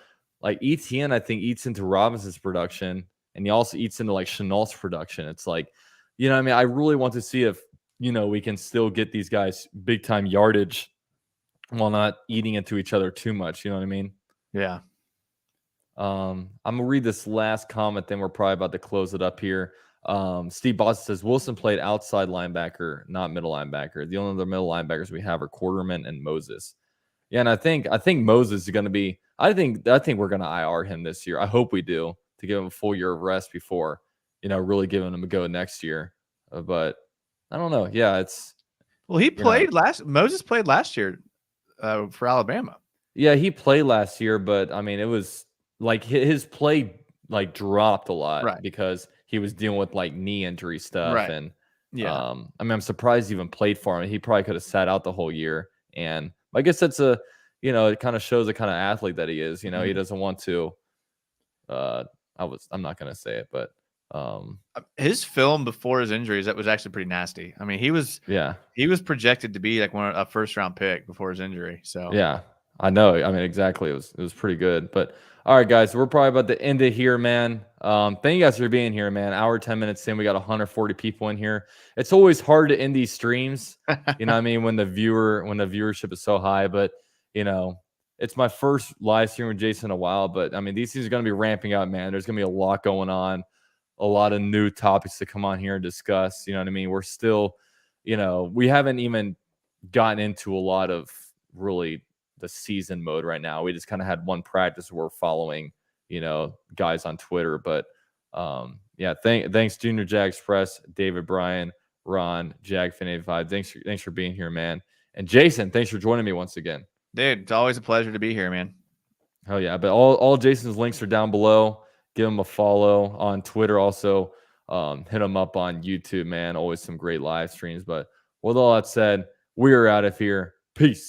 ETN, I think, eats into Robinson's production, and he also eats into like Chenault's production. It's like, I mean, I really want to see if we can still get these guys big time yardage while not eating into each other too much. You know what I mean? Yeah. I'm gonna read this last comment, then we're probably about to close it up here. Steve Boston says Wilson played outside linebacker, not middle linebacker. The only other middle linebackers we have are Quarterman and Moses. Yeah, and I think Moses is going to be. I think we're going to IR him this year. I hope we do, to give him a full year of rest before, really giving him a go next year. But I don't know. Yeah, it's. Well, he played Moses played last year for Alabama. Yeah, he played last year, but I mean, it was like his play like dropped a lot because he was dealing with like knee injury stuff, and I mean, I'm surprised he even played for him. He probably could have sat out the whole year, and I guess that's a, it kind of shows the kind of athlete that he is. He doesn't want to. I'm not gonna say it, but his film before his injuries, that was actually pretty nasty. I mean, he was projected to be like a first round pick before his injury. So yeah, I know. I mean, exactly. It was pretty good. But all right, guys, we're probably about to end it here, man. Thank you guys for being here, man. Hour 10 minutes in, we got 140 people in here. It's always hard to end these streams. You know what I mean? When the viewership is so high, but it's my first live stream with Jason in a while. But I mean, these things are going to be ramping up, man. There's going to be a lot going on, a lot of new topics to come on here and discuss. You know what I mean? We're still, we haven't even gotten into a lot of really the season mode right now. We just kind of had one practice where we're following, guys on Twitter. But yeah, thanks Junior Jag Express, David Bryan, Ron, JagFan85. Thanks for being here, man. And Jason, thanks for joining me once again. Dude, it's always a pleasure to be here, man. Oh yeah, but all Jason's links are down below. Give him a follow on Twitter. Also, hit him up on YouTube, man. Always some great live streams. But with all that said, we are out of here. Peace.